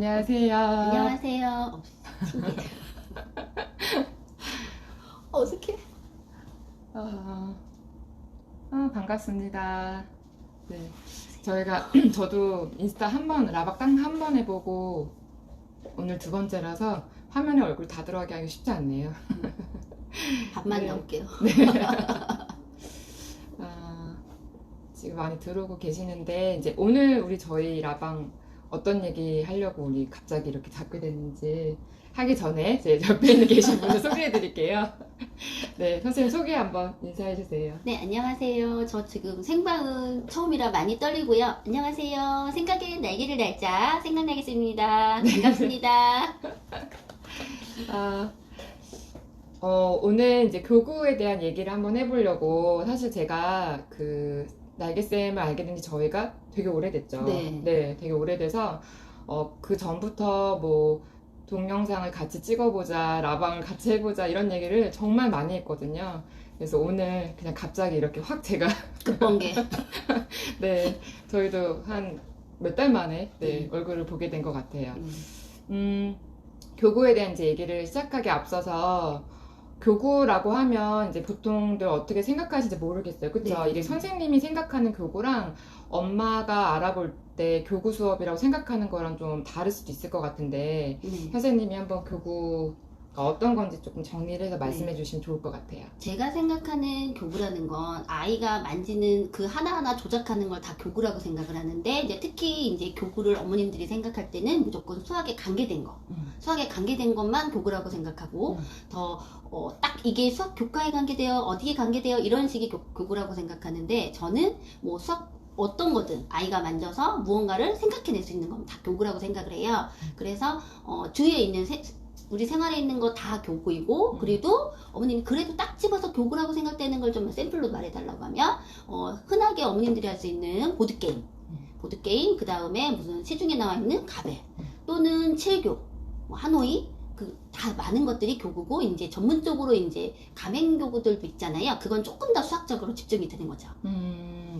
안녕하세요. 안녕하세요. 신기해. 어색해. 어, 반갑습니다. 네, 저희가 저도 인스타 라박 딱 한 번 해보고 오늘 두 번째라서 화면에 얼굴 다 들어가게 하기 쉽지 않네요. 밥만 네. 넣을게요. 지금 많이 들어오고 계시는데 이제 오늘 우리 저희 라방 어떤 얘기 하려고 우리 갑자기 이렇게 잡게 됐는지 하기 전에 제 옆에 있는 계신 분을 소개해 드릴게요. 네, 선생님 소개 한번 인사해 주세요. 네, 안녕하세요. 저 지금 생방은 처음이라 많이 떨리고요. 안녕하세요. 생각에 날개를 달자 생각나겠습니다. 반갑습니다. 오늘 이제 교구에 대한 얘기를 한번 해보려고 사실 제가 그 날개쌤을 알게 된 지 저희가 되게 오래됐죠. 네. 되게 오래돼서 그 전부터 뭐 동영상을 같이 찍어보자, 라방을 같이 해보자 이런 얘기를 정말 많이 했거든요. 그래서 오늘 그냥 갑자기 이렇게 확 제가 급번개. 네, 저희도 한 몇 달 만에 얼굴을 보게 된 것 같아요. 교구에 대한 이제 얘기를 시작하기 앞서서 교구라고 하면 이제 보통들 어떻게 생각하시는지 모르겠어요. 그쵸? 네. 이게 선생님이 생각하는 교구랑 엄마가 알아볼 때 교구 수업이라고 생각하는 거랑 좀 다를 수도 있을 것 같은데 선생님이 한번 교구가 어떤 건지 조금 정리를 해서 말씀해 주시면 좋을 것 같아요. 제가 생각하는 교구라는 건 아이가 만지는 그 하나하나 조작하는 걸 다 교구라고 생각을 하는데 이제 특히 이제 교구를 어머님들이 생각할 때는 무조건 수학에 관계된 거, 수학에 관계된 것만 교구라고 생각하고 딱 이게 수학 교과에 관계되어 어디에 관계되어 이런 식의 교구라고 생각하는데 저는 뭐 수학 어떤 거든 아이가 만져서 무언가를 생각해낼 수 있는 건 다 교구라고 생각을 해요. 그래서 주위에 있는 우리 생활에 있는 거 다 교구이고 그래도 어머님이 그래도 딱 집어서 교구라고 생각되는 걸 좀 샘플로 말해달라고 하면 흔하게 어머님들이 할 수 있는 보드게임 그 다음에 무슨 시중에 나와 있는 가벨 또는 칠교 뭐 하노이 다 많은 것들이 교구고 이제 전문적으로 이제 가맹교구들도 있잖아요. 그건 조금 더 수학적으로 집중이 되는 거죠.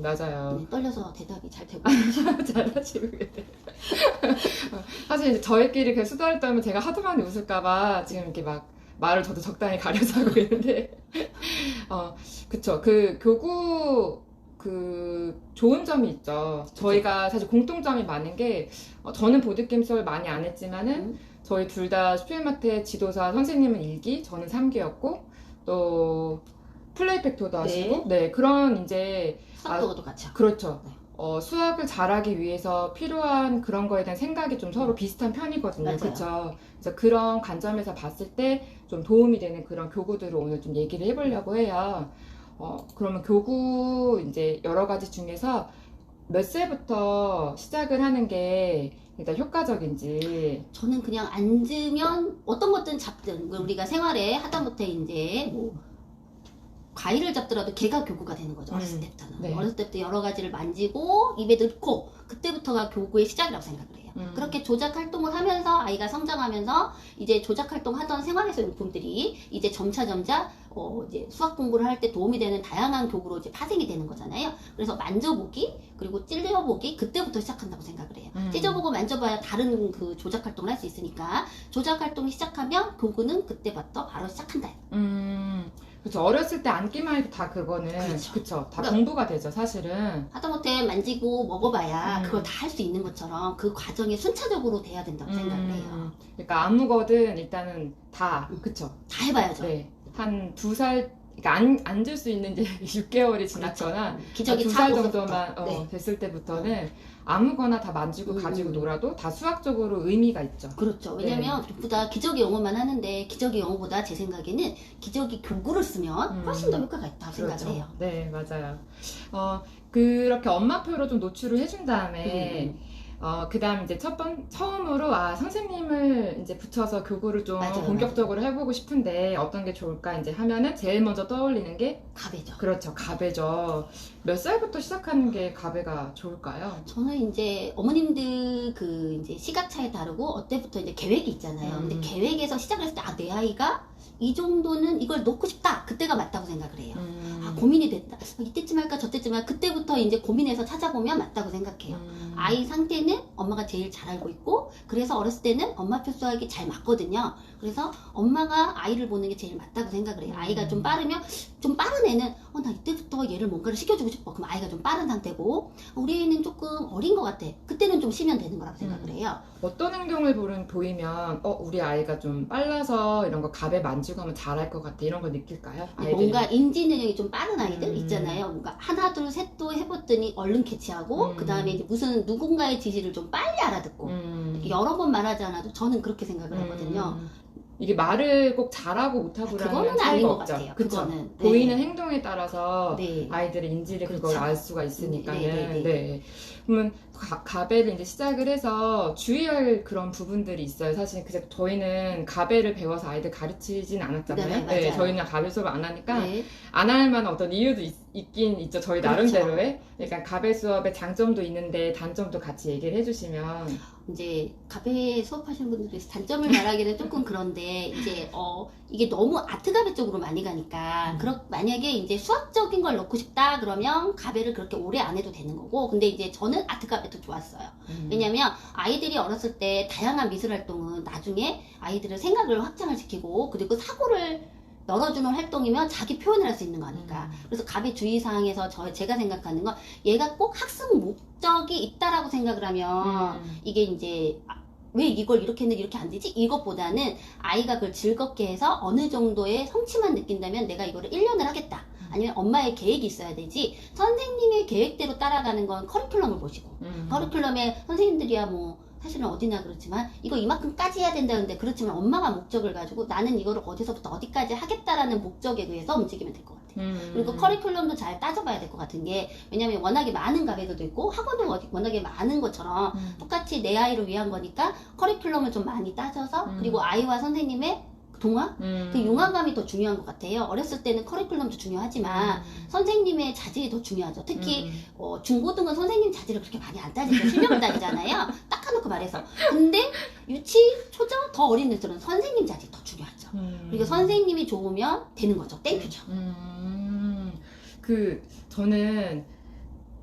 맞아요. 네, 떨려서 대답이 잘 되고 잘하시고 계세요. 사실 이제 저희끼리 그 수다를 떨면 제가 하도 많이 웃을까봐 지금 이렇게 막 말을 저도 적당히 가려서 하고 있는데 그쵸. 그 교구 좋은 점이 있죠. 저희가 사실 공통점이 많은 게 저는 보드게임 수업을 많이 안 했지만은 저희 둘 다 슈필마트의 지도사 선생님은 1기, 저는 3기였고 또 플레이팩토도 하시고 그런 이제 수학도도 같이 하고. 그렇죠. 네. 수학을 잘하기 위해서 필요한 그런 거에 대한 생각이 좀 서로 비슷한 편이거든요. 그렇죠. 그래서 그런 관점에서 봤을 때 좀 도움이 되는 그런 교구들을 오늘 좀 얘기를 해보려고 해요. 그러면 교구 이제 여러 가지 중에서 몇 세부터 시작을 하는 게 일단 효과적인지. 저는 그냥 앉으면 어떤 것든 잡든 우리가 생활에 하다못해 이제 뭐 과일을 잡더라도 걔가 교구가 되는 거죠. 어렸을 때부터는. 어렸을 때부터 여러 가지를 만지고 입에 넣고 그때부터가 교구의 시작이라고 생각을 해요. 그렇게 조작 활동을 하면서 아이가 성장하면서 이제 조작 활동하던 생활에서 용품들이 이제 점차 이제 수학 공부를 할 때 도움이 되는 다양한 교구로 이제 파생이 되는 거잖아요. 그래서 만져보기 그리고 찔려보기 그때부터 시작한다고 생각을 해요. 찢어보고 만져봐야 다른 그 조작 활동을 할 수 있으니까 조작 활동이 시작하면 교구는 그때부터 바로 시작한다. 그렇죠. 어렸을 때 앉기만 해도 다 그거는 그쵸. 다 그러니까 공부가 되죠, 사실은. 하다못해 만지고 먹어봐야 그걸 다 할 수 있는 것처럼 그 과정이 순차적으로 돼야 된다고 생각을 해요. 그러니까 아무 거든 일단은 다 그쵸. 다 해봐야죠. 네. 한 2살, 그러니까 앉을 수 있는 이제 6개월이 지났거나 기저귀 2살 정도만 됐을 때부터는 아무거나 다 만지고 가지고 놀아도 다 수학적으로 의미가 있죠. 그렇죠. 왜냐면 보다 기저귀 영어만 하는데 기저귀 영어보다 제 생각에는 기저귀 교구를 쓰면 훨씬 더 효과가 있다고 생각을 해요. 네, 맞아요. 그렇게 엄마표로 좀 노출을 해준 다음에 그 다음 이제 처음으로 선생님을 이제 붙여서 교구를 좀 본격적으로 해보고 싶은데 어떤 게 좋을까 이제 하면은 제일 먼저 떠올리는 게 가베죠. 그렇죠. 가베죠. 몇 살부터 시작하는 게 가베가 좋을까요? 저는 이제 어머님들 그 이제 시각차에 다르고 어때부터 이제 계획이 있잖아요. 근데 계획에서 시작을 했을 때 내 아이가 이 정도는 이걸 넣고 싶다. 그때가 맞다고 생각을 해요. 아, 고민이 됐다. 이때쯤 할까 저때쯤 할까. 그때부터 이제 고민해서 찾아보면 맞다고 생각해요. 아이 상태는 엄마가 제일 잘 알고 있고, 그래서 어렸을 때는 엄마표 수학이 잘 맞거든요. 그래서 엄마가 아이를 보는 게 제일 맞다고 생각을 해요. 아이가 좀 빠르면, 좀 빠른 애는 나 이때부터 얘를 뭔가를 시켜주고 싶어. 그럼 아이가 좀 빠른 상태고, 우리 애는 조금 어린 것 같아. 그때는 좀 쉬면 되는 거라고 생각을 해요. 어떤 행동을 보이면 우리 아이가 좀 빨라서 이런 거 갑에 만지고 하면 잘할 것 같아 이런 거 느낄까요? 아이들이? 뭔가 인지 능력이 좀 빠른 아이들 있잖아요. 뭔가 하나 둘 셋도 해봤더니 얼른 캐치하고 그 다음에 이제 무슨 누군가의 지시를 좀 빨리 알아듣고 여러 번 말하지 않아도 저는 그렇게 생각을 하거든요. 이게 말을 꼭 잘하고 못하고라는 그거는 차이가 아닌 것 없죠. 같아요. 그쵸? 그거는 보이는 행동에 따라서 네. 아이들의 인지를 그렇죠. 그걸 알 수가 있으니까는. 네. 네. 그러면 가베를 이제 시작을 해서 주의할 그런 부분들이 있어요. 사실 그래서 저희는 가베를 배워서 아이들 가르치진 않았잖아요. 네, 맞아요. 저희는 가베 수업을 안 하니까 네. 안 할 만한 어떤 이유도 있긴 있죠. 저희 그렇죠. 나름대로의. 그러니까 가베 수업의 장점도 있는데 단점도 같이 얘기를 해주시면. 이제 가베 수업하시는 분들도 있어요. 단점을 말하기는 조금 그런데 이제 이게 너무 아트가베 쪽으로 많이 가니까 만약에 이제 수학적인 걸 넣고 싶다 그러면 가베를 그렇게 오래 안 해도 되는 거고, 근데 이제 저는 아트가베도 좋았어요. 왜냐면 아이들이 어렸을 때 다양한 미술 활동은 나중에 아이들의 생각을 확장을 시키고 그리고 사고를 열어주는 활동이면 자기 표현을 할 수 있는 거니까. 그래서 가베 주의사항에서 제가 생각하는 건 얘가 꼭 학습 목적이 있다라고 생각을 하면 이게 이제 왜 이걸 이렇게 했는데 이렇게 안 되지? 이것보다는 아이가 그걸 즐겁게 해서 어느 정도의 성취만 느낀다면 내가 이거를 1년을 하겠다. 아니면 엄마의 계획이 있어야 되지, 선생님의 계획대로 따라가는 건 커리큘럼을 보시고 커리큘럼에 선생님들이야 뭐 사실은 어디나 그렇지만 이거 이만큼까지 해야 된다는데, 그렇지만 엄마가 목적을 가지고 나는 이거를 어디서부터 어디까지 하겠다라는 목적에 의해서 움직이면 될 것 같아요. 그리고 커리큘럼도 잘 따져봐야 될 것 같은 게, 왜냐면 워낙에 많은 가베들도 있고 학원도 워낙에 많은 것처럼 똑같이 내 아이를 위한 거니까 커리큘럼을 좀 많이 따져서, 그리고 아이와 선생님의 동화? 그 융화감이 더 중요한 것 같아요. 어렸을 때는 커리큘럼도 중요하지만 선생님의 자질이 더 중요하죠. 특히 중고등은 선생님 자질을 그렇게 많이 안 따지죠. 실력을 따지잖아요. 딱 해놓고 말해서. 근데 유치, 초등, 더 어린 애들은 선생님 자질이 더 중요하죠. 그리고 선생님이 좋으면 되는 거죠. 땡큐죠. 저는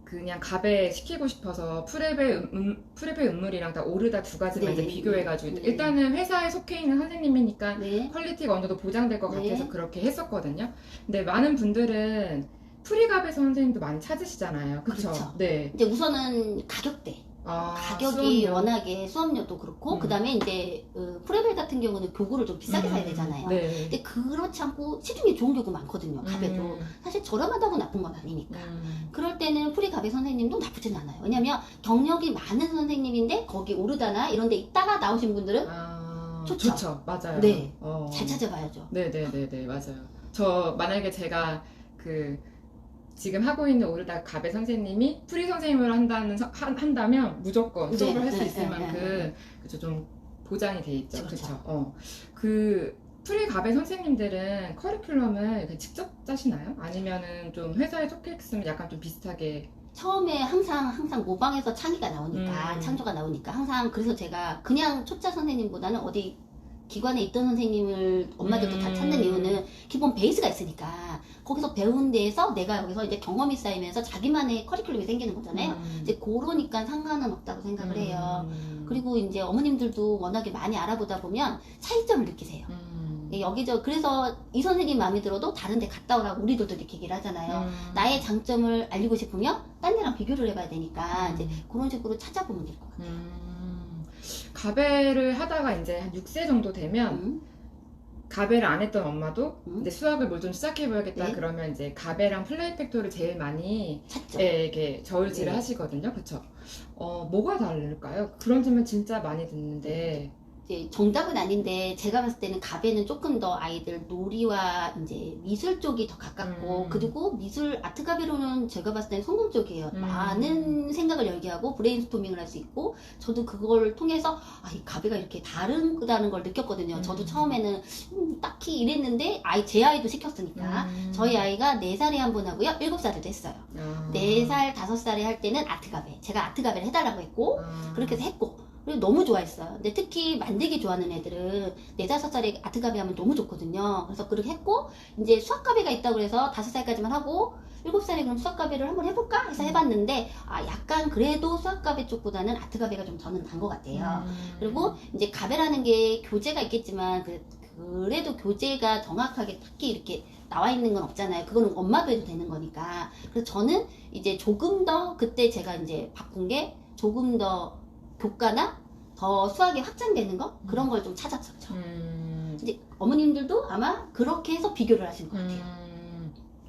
그냥 가베 시키고 싶어서 프레베 음물이랑 다 오르다 두 가지만 네, 이제 비교해가지고 네. 일단은 회사에 속해 있는 선생님이니까 네. 퀄리티가 어느 정도 보장될 것 네. 같아서 그렇게 했었거든요. 근데 많은 분들은 프리가베 선생님도 많이 찾으시잖아요. 그쵸? 그렇죠. 네. 이제 우선은 가격대. 가격이 수업료. 워낙에 수업료도 그렇고, 그 다음에 이제 프레벨 같은 경우는 교구를 좀 비싸게 사야 되잖아요. 네. 근데 그렇지 않고 시중에 좋은 교구 많거든요. 가베도 사실 저렴하다고 나쁜 건 아니니까. 그럴 때는 프리 가베 선생님도 나쁘진 않아요. 왜냐면 경력이 많은 선생님인데 거기 오르다나 이런 데 있다가 나오신 분들은 좋죠. 맞아요. 네. 잘 찾아봐야죠. 네네네네, 맞아요. 저 만약에 제가 지금 하고 있는 오르다 가베 선생님이 프리 선생님을 한다면 무조건 수업을 할 수 있을 만큼 좀 보장이 돼 있죠. 그렇죠. 그 프리 가베 선생님들은 커리큘럼을 그냥 직접 짜시나요? 아니면은 좀 회사에 속해 있으면 약간 좀 비슷하게? 처음에 항상 모방에서 창의가 나오니까, 창조가 나오니까 항상, 그래서 제가 그냥 초짜 선생님보다는 어디 기관에 있던 선생님을 엄마들도 다 찾는 이유는 기본 베이스가 있으니까 거기서 배운 데에서 내가 여기서 이제 경험이 쌓이면서 자기만의 커리큘럼이 생기는 거잖아요. 이제 그러니까 상관은 없다고 생각을 해요. 그리고 이제 어머님들도 워낙에 많이 알아보다 보면 차이점을 느끼세요. 그래서 이 선생님 마음에 들어도 다른 데 갔다 오라고 우리들도 이렇게 얘기를 하잖아요. 나의 장점을 알리고 싶으면 딴 데랑 비교를 해봐야 되니까 이제 그런 식으로 찾아보면 될 것 같아요. 가베를 하다가 이제 한 6세 정도 되면 가베를 안 했던 엄마도 이제 수학을 뭘 좀 시작해봐야겠다. 네. 그러면 이제 가베랑 플레이 팩토를 제일 많이 찾죠. 이렇게 저울질을 네. 하시거든요. 그쵸? 뭐가 다를까요? 그런 질문 진짜 많이 듣는데. 이제 정답은 아닌데 제가 봤을 때는 가베는 조금 더 아이들 놀이와 이제 미술 쪽이 더 가깝고, 그리고 미술 아트 가베로는 제가 봤을 때는 성공 쪽이에요. 많은 생각을 열게 하고 브레인스토밍을 할 수 있고, 저도 그걸 통해서 이 가베가 이렇게 다르다는 걸 느꼈거든요. 저도 처음에는 딱히 이랬는데 제 아이도 시켰으니까. 저희 아이가 4살에 한 번 하고요, 7살에도 했어요. 4살, 5살에 할 때는 아트 가베, 제가 아트 가베를 해달라고 했고, 그렇게 해서 했고, 그리고 너무 좋아했어요. 근데 특히 만들기 좋아하는 애들은 4, 5살에 아트가비 하면 너무 좋거든요. 그래서 그렇게 했고, 이제 수학가비가 있다고 그래서 5살까지만 하고, 7살에 그럼 수학가비를 한번 해볼까 해서 해봤는데, 약간 그래도 수학가비 쪽보다는 아트가비가 좀 저는 난 것 같아요. 그리고 이제 가베라는 게 교재가 있겠지만, 그래도 교재가 정확하게 딱히 이렇게 나와 있는 건 없잖아요. 그거는 엄마도 해도 되는 거니까. 그래서 저는 이제 조금 더, 그때 제가 이제 바꾼 게 조금 더 교과나 더 수학이 확장되는 거? 그런 걸 좀 찾았었죠. 이제 어머님들도 아마 그렇게 해서 비교를 하신 것 같아요.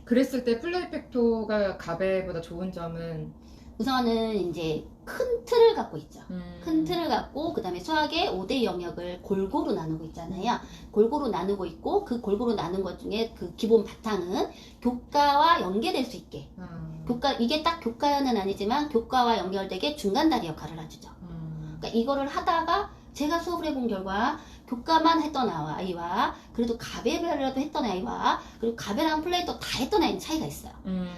그랬을 때 플레이팩토가 가베보다 좋은 점은 우선은 이제 큰 틀을 갖고 있죠. 큰 틀을 갖고 그 다음에 수학의 5대 영역을 골고루 나누고 있잖아요. 골고루 나누고 있고 그 골고루 나눈 것 중에 그 기본 바탕은 교과와 연계될 수 있게 이게 딱 교과는 아니지만 교과와 연결되게 중간다리 역할을 해주죠. 그러니까 이거를 하다가 제가 수업을 해본 결과 교과만 했던 아이와 그래도 가베라도 했던 아이와 그리고 가베랑 플레이도 다 했던 아이는 차이가 있어요.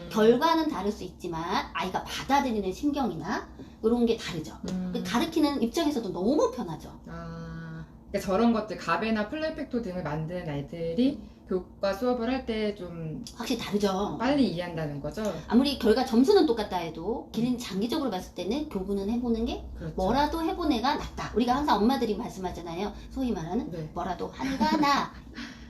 결과는 다를 수 있지만 아이가 받아들이는 신경이나 이런 게 다르죠. 가르치는 입장에서도 너무 편하죠. 그러니까 저런 것들 가베나 플레이팩토 등을 만든 아이들이 교과 수업을 할 때 좀 확실히 다르죠. 빨리 이해한다는 거죠. 아무리 결과 점수는 똑같다 해도 걔는 장기적으로 봤을 때는 교구는 해보는 게 그렇죠. 뭐라도 해본 애가 낫다. 우리가 항상 엄마들이 말씀하잖아요. 소위 말하는 네. 뭐라도 하니가 나.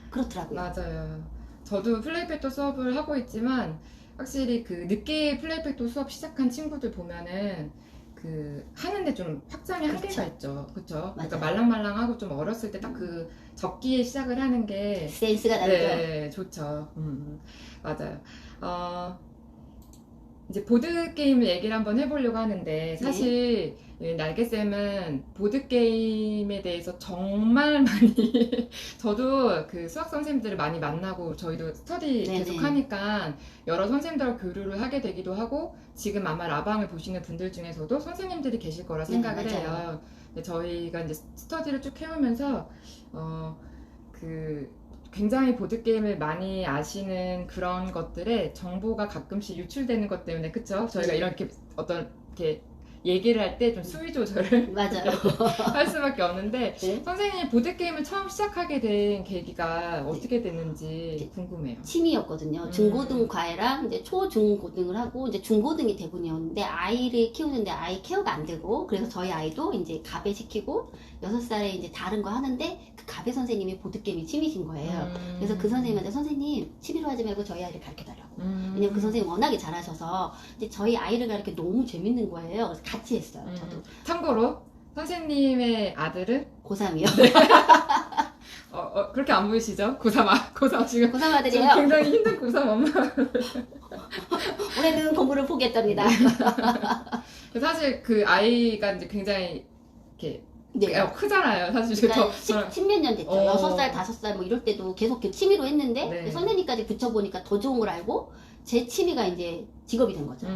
그렇더라고요. 맞아요. 저도 플레이팩토 수업을 하고 있지만 확실히 그 늦게 플레이팩토 수업 시작한 친구들 보면은 그 하는데 좀 확장의 한계가 있죠. 그렇죠. 그러니까 말랑말랑하고 좀 어렸을 때 딱 그 적기에 시작을 하는 게 센스가 다르죠. 네, 좋죠. 맞아요. 이제 보드 게임을 얘기를 한번 해보려고 하는데 사실 날개쌤은 보드 게임에 대해서 정말 많이 저도 그 수학 선생님들을 많이 만나고 저희도 스터디 계속 하니까 여러 선생님들과 교류를 하게 되기도 하고 지금 아마 라방을 보시는 분들 중에서도 선생님들이 계실 거라 생각을 해요. 근데 저희가 이제 스터디를 쭉 해오면서 굉장히 보드게임을 많이 아시는 그런 것들에 정보가 가끔씩 유출되는 것 때문에 그쵸? 저희가 이렇게 어떤 이렇게 얘기를 할 때 좀 수위 조절을 맞아요. 할 수밖에 없는데 선생님이 보드게임을 처음 시작하게 된 계기가 어떻게 됐는지 궁금해요. 취미였거든요. 중고등 과외랑 이제 초중고등을 하고 이제 중고등이 대부분이었는데 아이를 키우는데 아이 케어가 안 되고 그래서 저희 아이도 이제 가베 시키고 6살에 이제 다른 거 하는데 그 가베 선생님이 보드게임이 취미신 거예요. 그래서 그 선생님한테 선생님 취미로 하지 말고 저희 아이를 가르쳐달라고. 왜냐면 그 선생님 워낙에 잘하셔서 이제 저희 아이를 가르쳐 너무 재밌는 거예요. 그래서 같이 했어요. 저도. 참고로 선생님의 아들은 고3이요. 그렇게 안 보이시죠? 고3 지금 고3 아들이에요. 지금 굉장히 힘든 고3 엄마. 올해는 공부를 포기했답니다. 사실 그 아이가 이제 굉장히 이렇게 크잖아요. 사실 그러니까 십몇 년 됐죠. 6살, 5살 뭐 이럴 때도 계속 취미로 했는데 선생님까지 붙여보니까 더 좋은 걸 알고 제 취미가 이제 직업이 된 거죠.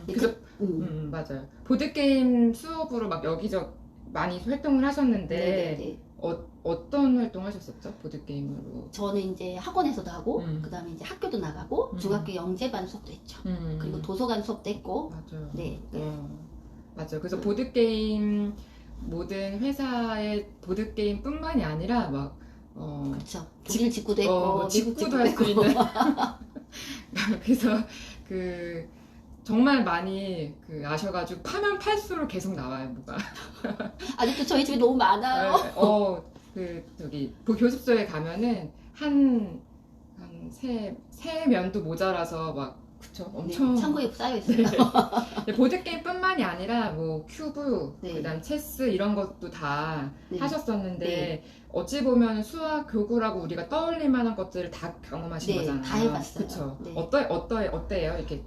그래서 맞아요. 보드게임 수업으로 막 여기저기 많이 활동을 하셨는데 어떤 활동 하셨었죠? 보드게임으로? 저는 이제 학원에서도 하고 그 다음에 이제 학교도 나가고 중학교 영재반 수업도 했죠. 그리고 도서관 수업도 했고 맞아요. 맞아요. 그래서 보드게임 모든 회사의 보드게임 뿐만이 아니라 막 그쵸. 독일 직구도 했고 미국 직구도 할 수 있는 그래서 정말 많이 아셔가지고 파면 팔수록 계속 나와요, 뭐가. 아직도 저희 집에 너무 많아요. 교습소에 가면은 세 면도 모자라서 막 그쵸, 엄청 창고에 쌓여 있어요. 보드게임 뿐만이 아니라 뭐 큐브, 그다음 체스 이런 것도 다 하셨었는데 어찌 보면 수학 교구라고 우리가 떠올릴 만한 것들을 다 경험하신 거잖아요. 다 해봤어요. 그쵸. 어때요? 이렇게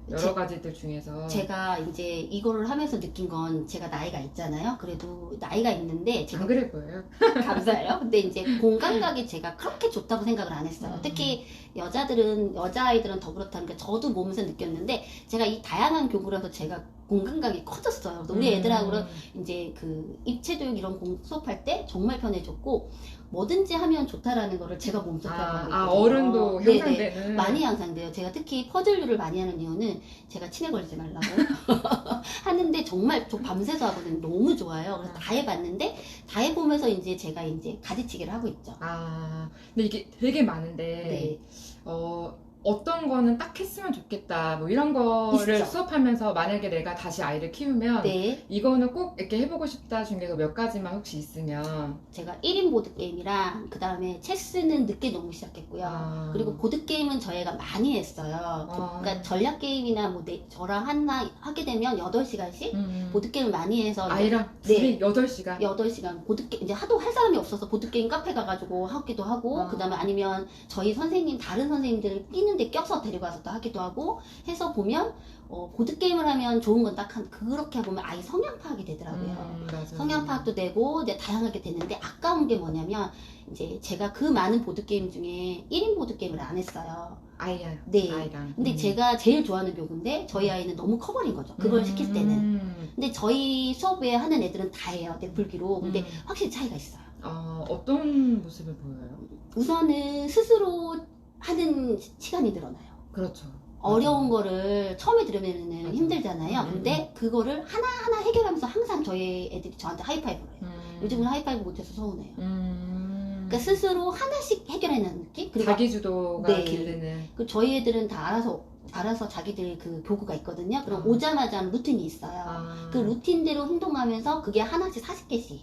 여러 가지들 중에서 제가 이제 이거를 하면서 느낀 건 제가 나이가 있잖아요. 그래도 나이가 있는데 제가 안 그래 보여요. 감사해요. 근데 이제 공감각이 제가 그렇게 좋다고 생각을 안 했어요. 특히 여자아이들은 더 그렇다는 게 저도 보면서 느꼈는데 제가 이 다양한 교구라서 제가 공감각이 커졌어요. 그래서 우리 애들하고 이제 그 입체 교육 이런 수업할 때 정말 편해졌고 뭐든지 하면 좋다라는 거를 제가 몸속에 하고 있거든요. 어른도 네네. 향상되는. 많이 향상돼요. 제가 특히 퍼즐류를 많이 하는 이유는 제가 치매 걸리지 말라고 하는데 정말 저 밤새서 하거든요. 너무 좋아요. 그래서 다 해봤는데 다 해보면서 이제 제가 이제 가지치기를 하고 있죠. 근데 이게 되게 많은데 네. 어떤 거는 딱 했으면 좋겠다 뭐 이런 거를 있어. 수업하면서 만약에 내가 다시 아이를 키우면 네. 이거는 꼭 이렇게 해보고 싶다 중에서 몇 가지만 혹시 있으면. 제가 1인 보드게임이랑 그 다음에 체스는 늦게 너무 시작했고요. 그리고 보드게임은 저희가 많이 했어요. 그러니까 전략게임이나 뭐 저랑 하나 하게 되면 8시간씩 보드게임을 많이 해서 아이랑 둘이 8시간? 8시간 보드게임 이제 하도 할 사람이 없어서 보드게임 카페 가가지고 하기도 하고 그 다음에 아니면 저희 선생님 다른 선생님들을 끼는데 껴서 데려가서 또 하기도 하고 해서 보면 보드게임을 하면 좋은 건 딱 그렇게 보면 아이 성향 파악이 되더라고요. 맞아. 성향 파악도 되고 이제 다양하게 되는데 아까운 게 뭐냐면 이제 제가 그 많은 보드게임 중에 1인 보드게임을 안 했어요. 아이랑. 네. 아이랑. 근데 제가 제일 좋아하는 교구인데 저희 아이는 너무 커버린 거죠. 그걸 시킬 때는. 근데 저희 수업에 하는 애들은 다 해요. 넷불기로. 근데 확실히 차이가 있어요. 어떤 모습을 보여요? 우선은 스스로 하는 시간이 늘어나요. 그렇죠. 어려운 거를 처음에 들으면 힘들잖아요. 음. 근데 그거를 하나하나 해결하면서 항상 저희 애들이 저한테 하이파이브를 해요. 요즘은 하이파이브 못해서 서운해요. 그러니까 스스로 하나씩 해결해내는 느낌? 그리고 자기 주도가 네. 기르는. 그 저희 애들은 다 알아서 자기들 그 교구가 있거든요. 그럼 오자마자 하는 루틴이 있어요. 그 루틴대로 행동하면서 그게 하나씩 40개씩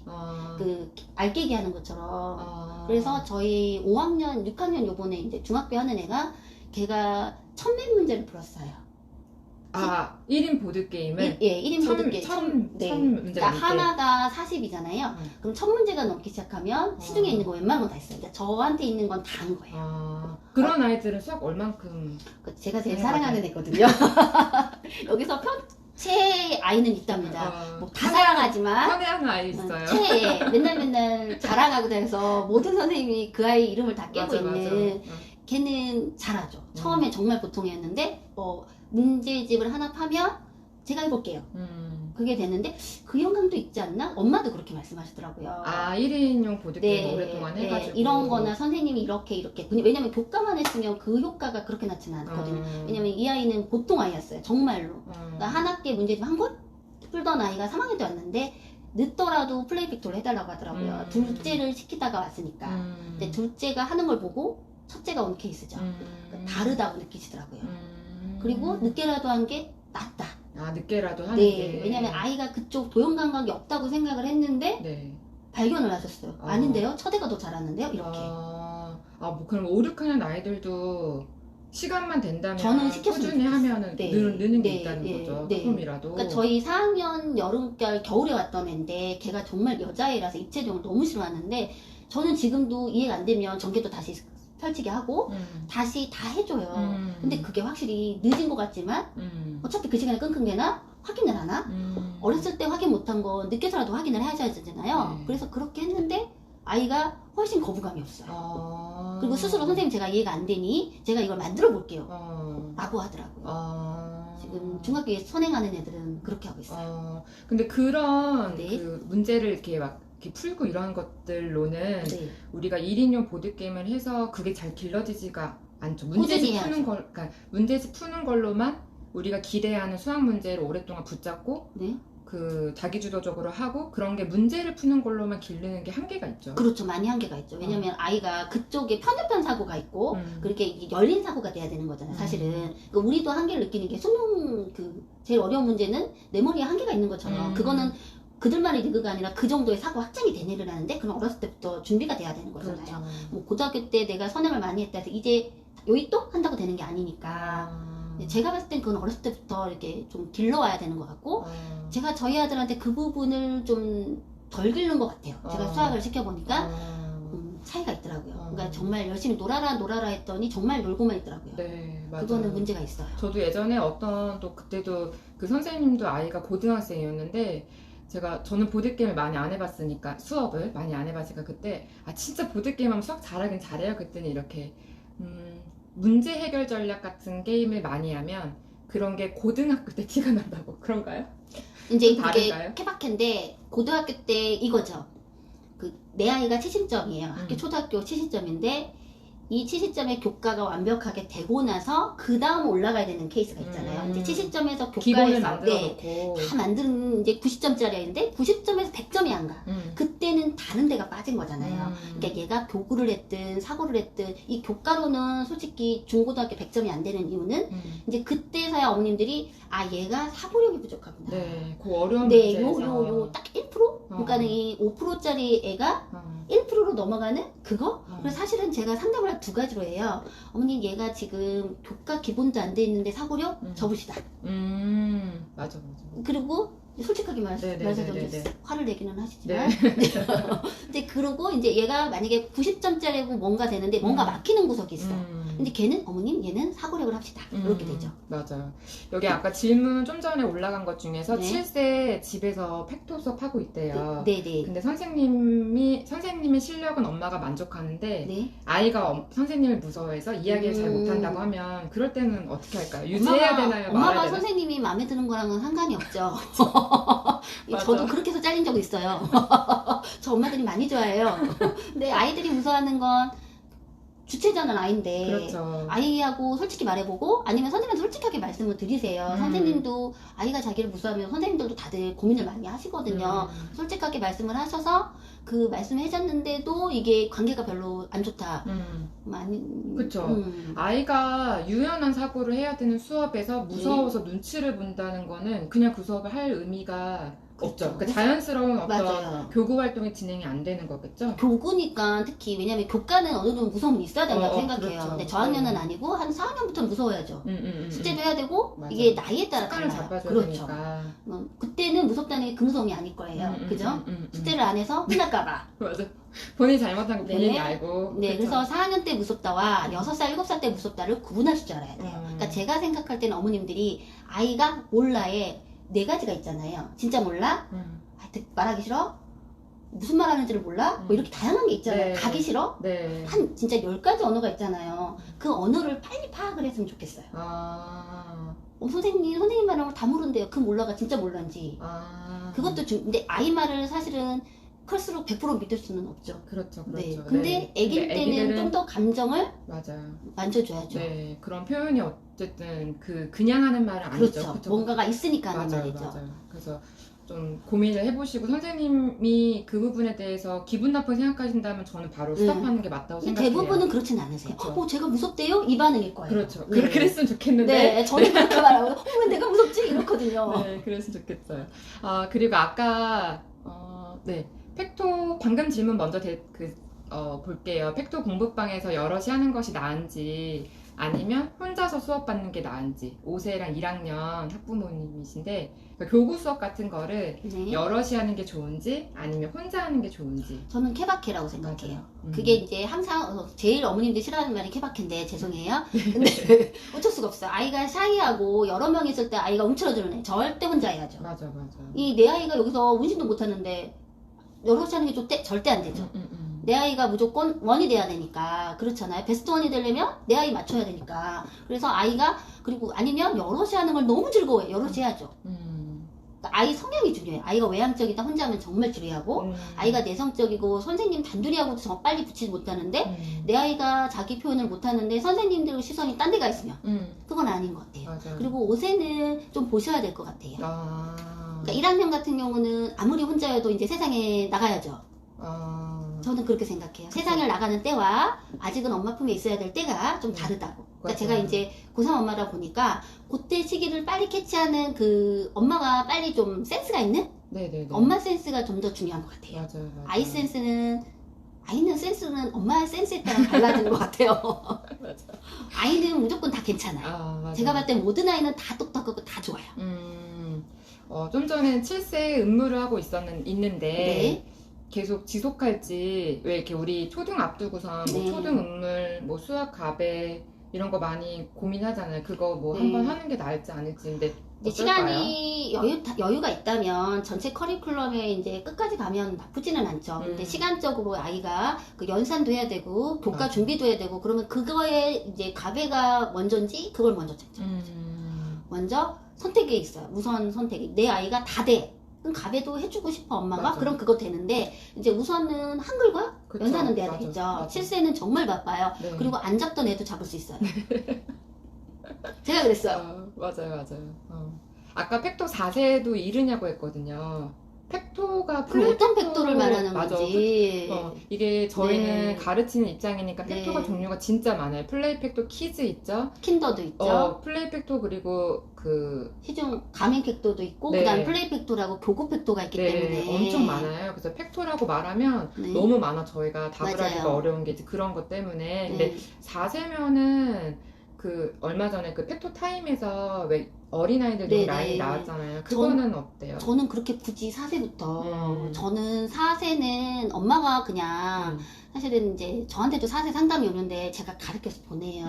그 알깨기 하는 것처럼. 그래서 저희 5학년, 6학년 요번에 이제 중학교 하는 애가 걔가 천맨 문제를 풀었어요. 1인 보드게임을? 1인 보드게임. 네. 문제가 그러니까 하나가 40이잖아요. 그럼 1000문제가 넘기 시작하면 시중에 있는 거 웬만한 건 다 있어요. 그러니까 저한테 있는 건 다 한 거예요. 그런 아이들은 수학 얼만큼? 제가 제일 사랑하는 애거든요. 여기서 제 아이는 있답니다. 뭐 다 사랑하지만 편애하는 아이 있어요. 최애 맨날 자랑하고 다녀서 모든 선생님이 그 아이 이름을 다 깨고 있는 걔는 잘하죠. 처음에 정말 보통이었는데 문제집을 하나 파면 제가 해볼게요. 그게 됐는데 그 영감도 있지 않나? 엄마도 그렇게 말씀하시더라고요. 1인용 보드게임 오랫동안 해가지고 이런 거나 선생님이 이렇게 왜냐면 교과만 했으면 그 효과가 그렇게 낮지는 않거든요. 왜냐면 이 아이는 보통 아이였어요. 정말로. 그러니까 한 학기에 문제집 한 권 풀던 아이가 3학년 때 왔는데 늦더라도 플레이 픽토를 해달라고 하더라고요. 둘째를 시키다가 왔으니까. 근데 둘째가 하는 걸 보고 첫째가 온 케이스죠. 그러니까 다르다고 느끼시더라고요. 그리고 늦게라도 한 게 낫다. 늦게라도 하는 네, 게. 왜냐면 아이가 그쪽 도형 감각이 없다고 생각을 했는데 발견을 하셨어요. 아닌데요? 첫애가 더 잘하는데요? 이렇게. 뭐 그럼 5, 6학년 아이들도 시간만 된다면 저는 시켰으면 꾸준히 하면은 네. 느는 게 네, 있다는 네, 거죠. 네. 조금이라도. 그러니까 저희 4학년 겨울에 왔던 애인데 걔가 정말 여자애라서 입체적으로 너무 싫어하는데 저는 지금도 이해가 안 되면 전개도 다시 펼치게 하고 다시 다 해줘요. 근데 그게 확실히 늦은 것 같지만 어차피 그 시간에 끙끙대나 확인을 하나? 어렸을 때 확인 못한 건 늦게서라도 확인을 해야 되잖아요. 그래서 그렇게 했는데 아이가 훨씬 거부감이 없어요. 그리고 스스로 선생님 제가 이해가 안 되니 제가 이걸 만들어 볼게요. 라고 하더라고요. 지금 중학교에 선행하는 애들은 그렇게 하고 있어요. 근데 그런 그 문제를 이렇게 막 이렇게 풀고 이런 것들로는 우리가 1인용 보드게임을 해서 그게 잘 길러지지가 않죠. 문제집 푸는 걸로만 우리가 기대하는 수학 문제를 오랫동안 붙잡고 그 자기주도적으로 하고 그런 게 문제를 푸는 걸로만 기르는 게 한계가 있죠. 그렇죠. 많이 한계가 있죠. 왜냐면 아이가 그쪽에 편협한 사고가 있고 그렇게 이게 열린 사고가 돼야 되는 거잖아요. 사실은. 그러니까 우리도 한계를 느끼는 게 수능 제일 어려운 문제는 내 머리에 한계가 있는 것처럼 그거는 그들만의 리그가 아니라 그 정도의 사고 확장이 된 일을 하는데 그럼 어렸을 때부터 준비가 돼야 되는 거잖아요. 그렇죠. 뭐 고등학교 때 내가 선행을 많이 했다 해서 이제 요이 또 한다고 되는 게 아니니까 제가 봤을 땐 그건 어렸을 때부터 이렇게 좀 길러와야 되는 것 같고 제가 저희 아들한테 그 부분을 좀 덜 기른 것 같아요. 제가 수학을 시켜보니까 차이가 있더라고요. 그러니까 정말 열심히 놀아라 했더니 정말 놀고만 있더라고요. 네, 맞아요. 그거는 문제가 있어요. 저도 예전에 그때도 그 선생님도 아이가 고등학생이었는데 저는 보드게임을 많이 안 해봤으니까 수업을 많이 안 해봤으니까 그때 진짜 보드게임 하면 수학 잘하긴 잘해요. 그랬더니 이렇게 문제 해결 전략 같은 게임을 많이 하면 그런 게 고등학교 때 티가 난다고 그런가요? 이제 좀 그게 다른가요? 케바케인데 고등학교 때 이거죠. 내 아이가 70점이에요. 학교 음. 초등학교 70점인데 이 70점의 교과가 완벽하게 되고 나서 그 다음 올라가야 되는 케이스가 있잖아요. 이제 70점에서 기본을 교과에서 만들어 놓고 다 만든 이제 90점짜리인데 90점에서 100점이 안 가. 그때는 다른 데가 빠진 거잖아요. 그러니까 얘가 교구를 했든 사고를 했든 이 교과로는 솔직히 중고등학교 100점이 안 되는 이유는 이제 그때서야 어머님들이 아 얘가 사고력이 부족하구나. 네, 그 어려운 네, 문제에서 딱 1%? 그러니까는 이 5%짜리 애가 1%로 넘어가는 그거? 그래서 사실은 제가 상담을 두 가지로 해요. 어머님 얘가 지금 교과 기본도 안 돼 있는데 사고력 접으시다. 맞아. 그리고 솔직하게 말해서 네네네네네. 화를 내기는 네. 하시지만 근데 그러고 이제 얘가 만약에 90점짜리고 뭔가 되는데 뭔가 막히는 구석이 있어. 근데 걔는 어머님 얘는 사고력을 합시다. 이렇게 되죠. 맞아요. 여기 아까 질문 좀 전에 올라간 것 중에서 네. 7세 집에서 팩토 수업 하고 있대요. 네네. 근데 선생님의 실력은 엄마가 만족하는데 네. 아이가 선생님을 무서워해서 이야기를 잘 못한다고 하면 그럴 때는 어떻게 할까요? 유지해야 되나요? 엄마가 말아야 되나요? 선생님이 마음에 드는 거랑은 상관이 없죠. 맞아. 저도 그렇게 해서 잘린 적이 있어요. 저 엄마들이 많이 좋아해요. 근데 아이들이 무서워하는 건 주체자는 아이인데 그렇죠. 아이하고 솔직히 말해보고 아니면 선생님한테 솔직하게 말씀을 드리세요. 선생님도 아이가 자기를 무서워하면 선생님들도 다들 고민을 많이 하시거든요. 솔직하게 말씀을 하셔서 그 말씀을 해줬는데도 이게 관계가 별로 안 좋다. 많이 그쵸. 아이가 유연한 사고를 해야 되는 수업에서 무서워서 눈치를 본다는 거는 그냥 그 수업을 할 의미가 없죠. 그 자연스러운 어떤 맞아요. 교구 활동이 진행이 안 되는 거겠죠? 교구니까 특히 왜냐면 교과는 어느 정도 무서움이 있어야 된다고 생각해요. 그렇죠. 근데 저학년은 아니고 한 4학년부터 무서워야죠. 숙제도 해야 되고 맞아. 이게 나이에 따라 습관을 달라요. 잡아줘야 그렇죠. 되니까. 그때는 무섭다는 게 그 무서움이 아닐 거예요. 그죠? 숙제를 안 해서 혼날까봐. 맞아. 본인이 잘못한 거 본인이 네. 알고. 네, 그쵸? 그래서 4학년 때 무섭다와 6살, 7살 때 무섭다를 구분하실 줄 알아야 돼요. 그러니까 제가 생각할 때는 어머님들이 아이가 몰라에 네 가지가 있잖아요. 진짜 몰라? 말하기 싫어? 무슨 말 하는지를 몰라? 뭐 이렇게 다양한 게 있잖아요. 네. 가기 싫어? 네. 한 진짜 10가지 언어가 있잖아요. 그 언어를 빨리 파악을 했으면 좋겠어요. 선생님 말하는 걸 다 모른대요. 그 몰라가 진짜 몰라인지. 그것도 근데 아이 말을 사실은 클수록 100% 믿을 수는 없죠. 그렇죠. 네. 그렇죠. 근데 네. 애기일 근데 때는 애기들은 좀 더 감정을 맞아요. 만져줘야죠. 네. 그런 표현이 어쨌든 그냥 하는 말은 그렇죠. 아니죠. 그쵸? 뭔가가 있으니까 하는 맞아요. 말이죠. 맞아요. 그래서 좀 고민을 해보시고 선생님이 그 부분에 대해서 기분 나쁘게 생각하신다면 저는 바로 스탑하는 게 맞다고 근데 생각해요. 대부분은 그렇진 않으세요. 그쵸. 제가 무섭대요? 이 반응일 거예요. 그렇죠. 네. 그랬으면 좋겠는데. 네, 저는 그렇게 말하고 왜 내가 무섭지? 이렇거든요. 네, 그랬으면 좋겠어요. 그리고 아까 네, 팩토 방금 질문 먼저 볼게요. 팩토 공부방에서 여럿이 하는 것이 나은지 아니면 혼자서 수업 받는 게 나은지 5세랑 1학년 학부모님이신데 그러니까 교구 수업 같은 거를 네. 여럿이 하는 게 좋은지 아니면 혼자 하는 게 좋은지. 저는 케바케라고 생각해요. 맞아요. 그게 이제 항상 제일 어머님들이 싫어하는 말이 케바케인데 죄송해요. 근데 어쩔 수가 없어요. 아이가 샤이하고 여러 명 있을 때 아이가 움츠러드는 애 절대 혼자 해야죠. 맞아. 이 내 아이가 여기서 운신도 못하는데 여럿이 하는 게 절대 안 되죠. 내 아이가 무조건 원이 돼야 되니까 그렇잖아요. 베스트 원이 되려면 내 아이 맞춰야 되니까. 그래서 아이가 그리고 아니면 여럿이 하는 걸 너무 즐거워해. 여럿이 해야죠. 그러니까 아이 성향이 중요해. 아이가 외향적이다 혼자 하면 정말 지루해하고 아이가 내성적이고 선생님 단둘이 하고도 정말 빨리 붙이지 못하는데 내 아이가 자기 표현을 못하는데 선생님들 시선이 딴 데가 있으면 그건 아닌 것 같아요. 맞아요. 그리고 옷에는 좀 보셔야 될 것 같아요. 그러니까 1학년 같은 경우는 아무리 혼자여도 이제 세상에 나가야죠. 저는 그렇게 생각해요. 세상을 나가는 때와 아직은 엄마 품에 있어야 될 때가 좀 다르다고. 그러니까 맞아요. 제가 이제 고3 엄마다 보니까 그때 시기를 빨리 캐치하는 그 엄마가 빨리 좀 센스가 있는 네네네. 엄마 센스가 좀 더 중요한 것 같아요. 맞아요. 아이 센스는 아이는 센스는 엄마의 센스에 따라 달라지는 것 같아요. 맞아. 아이는 무조건 다 괜찮아요. 맞아요. 제가 봤을 때 모든 아이는 다 똑똑하고 다 좋아요. 좀 전에 7세 음무를 하고 있는데 네. 계속 지속할지 왜 이렇게 우리 초등 앞두고선 뭐 네. 초등 음물 뭐 수학 가배 이런 거 많이 고민하잖아요. 그거 뭐 네. 한번 하는 게 나을지 아닐지 근데 이제 시간이 여유가 있다면 전체 커리큘럼에 이제 끝까지 가면 나쁘지는 않죠. 근데 시간적으로 아이가 그 연산도 해야 되고 교과 맞아. 준비도 해야 되고 그러면 그거에 이제 가배가 먼저인지 그걸 먼저 찾죠. 먼저 선택에 있어요. 우선 선택이. 내 아이가 다 돼. 그럼 가배도 해주고 싶어 엄마가. 맞아. 그럼 그거 되는데 이제 우선은 한글과 그쵸. 연산은 돼야 맞아. 되겠죠. 맞아. 7세는 정말 바빠요. 네. 그리고 안 잡던 애도 잡을 수 있어요. 제가 그랬어요. 맞아요, 맞아요. 아까 팩토 4세도 이르냐고 했거든요. 팩토가 그럼 어떤 팩토를 말하는 맞아. 건지. 이게 저희는 네. 가르치는 입장이니까 팩토가 네. 종류가 진짜 많아요. 플레이 팩토 키즈 있죠? 킨더도 있죠. 플레이 팩토 그리고 시중 가민 팩토도 있고 네. 그다음 플레이 팩토라고 교구 팩토가 있기 때문에 엄청 많아요. 그래서 팩토라고 말하면 네. 너무 많아. 저희가 답을 맞아요. 하기가 어려운 게 이제 그런 것 때문에. 근데 네. 4세면은 얼마 전에 그 팩토 타임에서 왜 어린아이들 네네. 라인이 나왔잖아요. 그거는 어때요? 저는 그렇게 굳이 4세부터 음. 저는 4세는 엄마가 그냥 사실은 이제 저한테도 4세 상담이 오는데 제가 가르쳐서 보내요.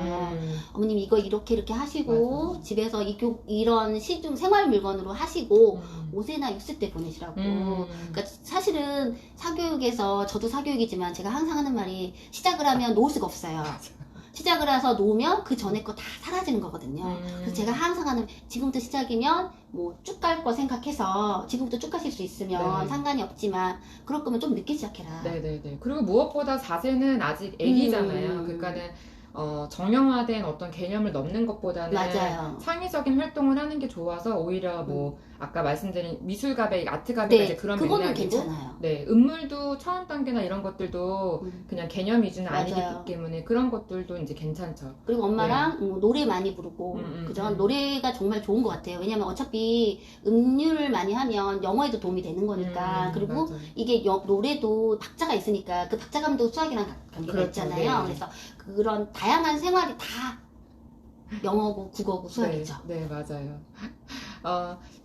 어머님 이거 이렇게 하시고 맞아. 집에서 이런 시중 생활 물건으로 하시고 5세나 6세 때 보내시라고. 그러니까 사실은 사교육에서 저도 사교육이지만 제가 항상 하는 말이 시작을 하면 놓을 수가 없어요. 시작을 해서 놓으면 그 전에 거 다 사라지는 거거든요. 그래서 제가 항상 하는 지금부터 시작이면 뭐 쭉 갈 거 생각해서 지금부터 쭉 가실 수 있으면 네. 상관이 없지만 그럴 거면 좀 늦게 시작해라. 네네네. 그리고 무엇보다 4세는 아직 애기잖아요. 그러니까는 정형화된 어떤 개념을 넘는 것보다는 맞아요. 창의적인 활동을 하는 게 좋아서 오히려 뭐 아까 말씀드린 미술가배, 아트가배가 네, 이제 그런 그거는 맥락이고 괜찮아요. 네, 음물도 처음 단계나 이런 것들도 그냥 개념 위주는 아니기 맞아요. 때문에 그런 것들도 이제 괜찮죠. 그리고 엄마랑 노래 많이 부르고 그죠? 음. 노래가 정말 좋은 것 같아요. 왜냐면 어차피 음률 많이 하면 영어에도 도움이 되는 거니까. 그리고 맞아요. 이게 노래도 박자가 있으니까 그 박자감도 수학이랑 관계가 그렇죠. 있잖아요. 네. 그래서 그런 다양한 생활이 다 영어고 국어고 수학이죠. 네, 맞아요.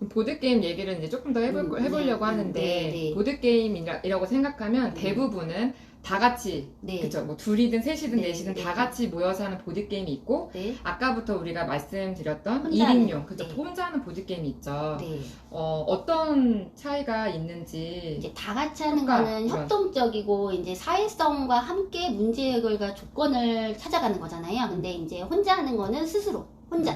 보드게임 얘기를 이제 조금 더 해보려고 하는데, 네. 보드게임이라고 생각하면 대부분은 다 같이, 네. 그쵸, 뭐 둘이든 셋이든 네, 넷이든 네. 다 같이 모여서 하는 보드게임이 있고, 네. 아까부터 우리가 말씀드렸던 혼자 1인용, 하는, 그쵸, 네. 혼자 하는 보드게임이 있죠. 네. 어떤 차이가 있는지. 이제 다 같이 하는 효과, 거는 그런. 협동적이고 이제 사회성과 함께 문제 해결과 조건을 찾아가는 거잖아요. 근데 이제 혼자 하는 거는 스스로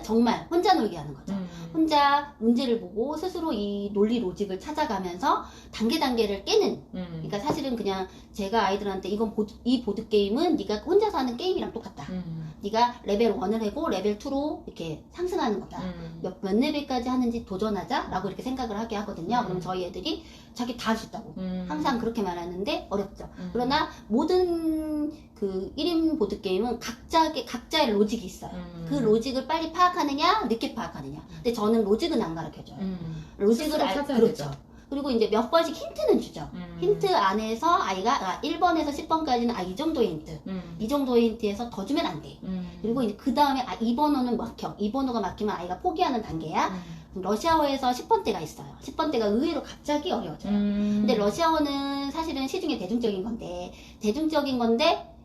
정말 혼자 놀게 하는 거죠. 혼자 문제를 보고 스스로 이 논리 로직을 찾아가면서 단계를 깨는. 그러니까 사실은 그냥 제가 아이들한테 이 보드 게임은 네가 혼자서 하는 게임이랑 똑같다. 네가 레벨 1을 하고 레벨 2로 이렇게 상승하는 거다. 몇 레벨까지 하는지 도전하자라고 이렇게 생각을 하게 하거든요. 그럼 저희 애들이 자기 다 할 수 있다고 항상 그렇게 말하는데 어렵죠. 그러나 모든 그 1인 보드 게임은 각자의 로직이 있어요. 그 로직을 빨리 파악하느냐, 늦게 파악하느냐. 근데 저는 로직은 안 가르쳐줘요. 로직을 스스로 찾아야 그렇죠. 되죠. 그리고 이제 몇 번씩 힌트는 주죠. 힌트 안에서 아이가 1번에서 10번까지는 이 정도의 힌트. 이 정도의 힌트에서 더 주면 안 돼. 그리고 이제 그 다음에 이 번호는 막혀. 이 번호가 막히면 아이가 포기하는 단계야. 러시아어에서 10번대가 있어요. 10번대가 의외로 갑자기 어려워져요. 근데 러시아어는 사실은 시중에 대중적인 건데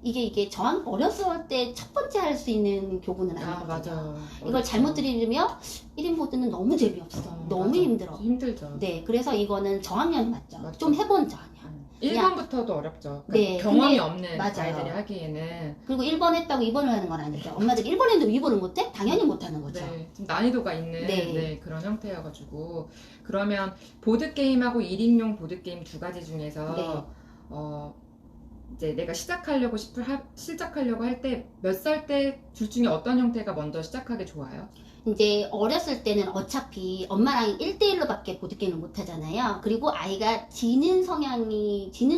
이게 어렸을 때 첫 번째 할 수 있는 교구는 아니거든요. 맞아. 이걸 잘못 들이면 1인 보드는 너무 재미없어. 너무 맞아. 힘들어. 힘들죠. 네, 그래서 이거는 저학년 맞죠. 맞죠. 좀 해본 저학년. 1번부터도 어렵죠. 네, 경험이 근데 없는 맞아요. 아이들이 하기에는. 그리고 1번 했다고 2번을 하는 건 아니죠. 엄마들이 1번 했는데 2번을 못해? 당연히 못하는 거죠. 네, 좀 난이도가 있는 네. 그런 형태여가지고. 그러면 보드게임하고 1인용 보드게임 두 가지 중에서 네. 이제 내가 시작하려고 할 때 몇 살 때 둘 중에 어떤 형태가 먼저 시작하기 좋아요? 이제 어렸을 때는 어차피 엄마랑 1대1로밖에 보드게임을 못 하잖아요. 그리고 아이가 지는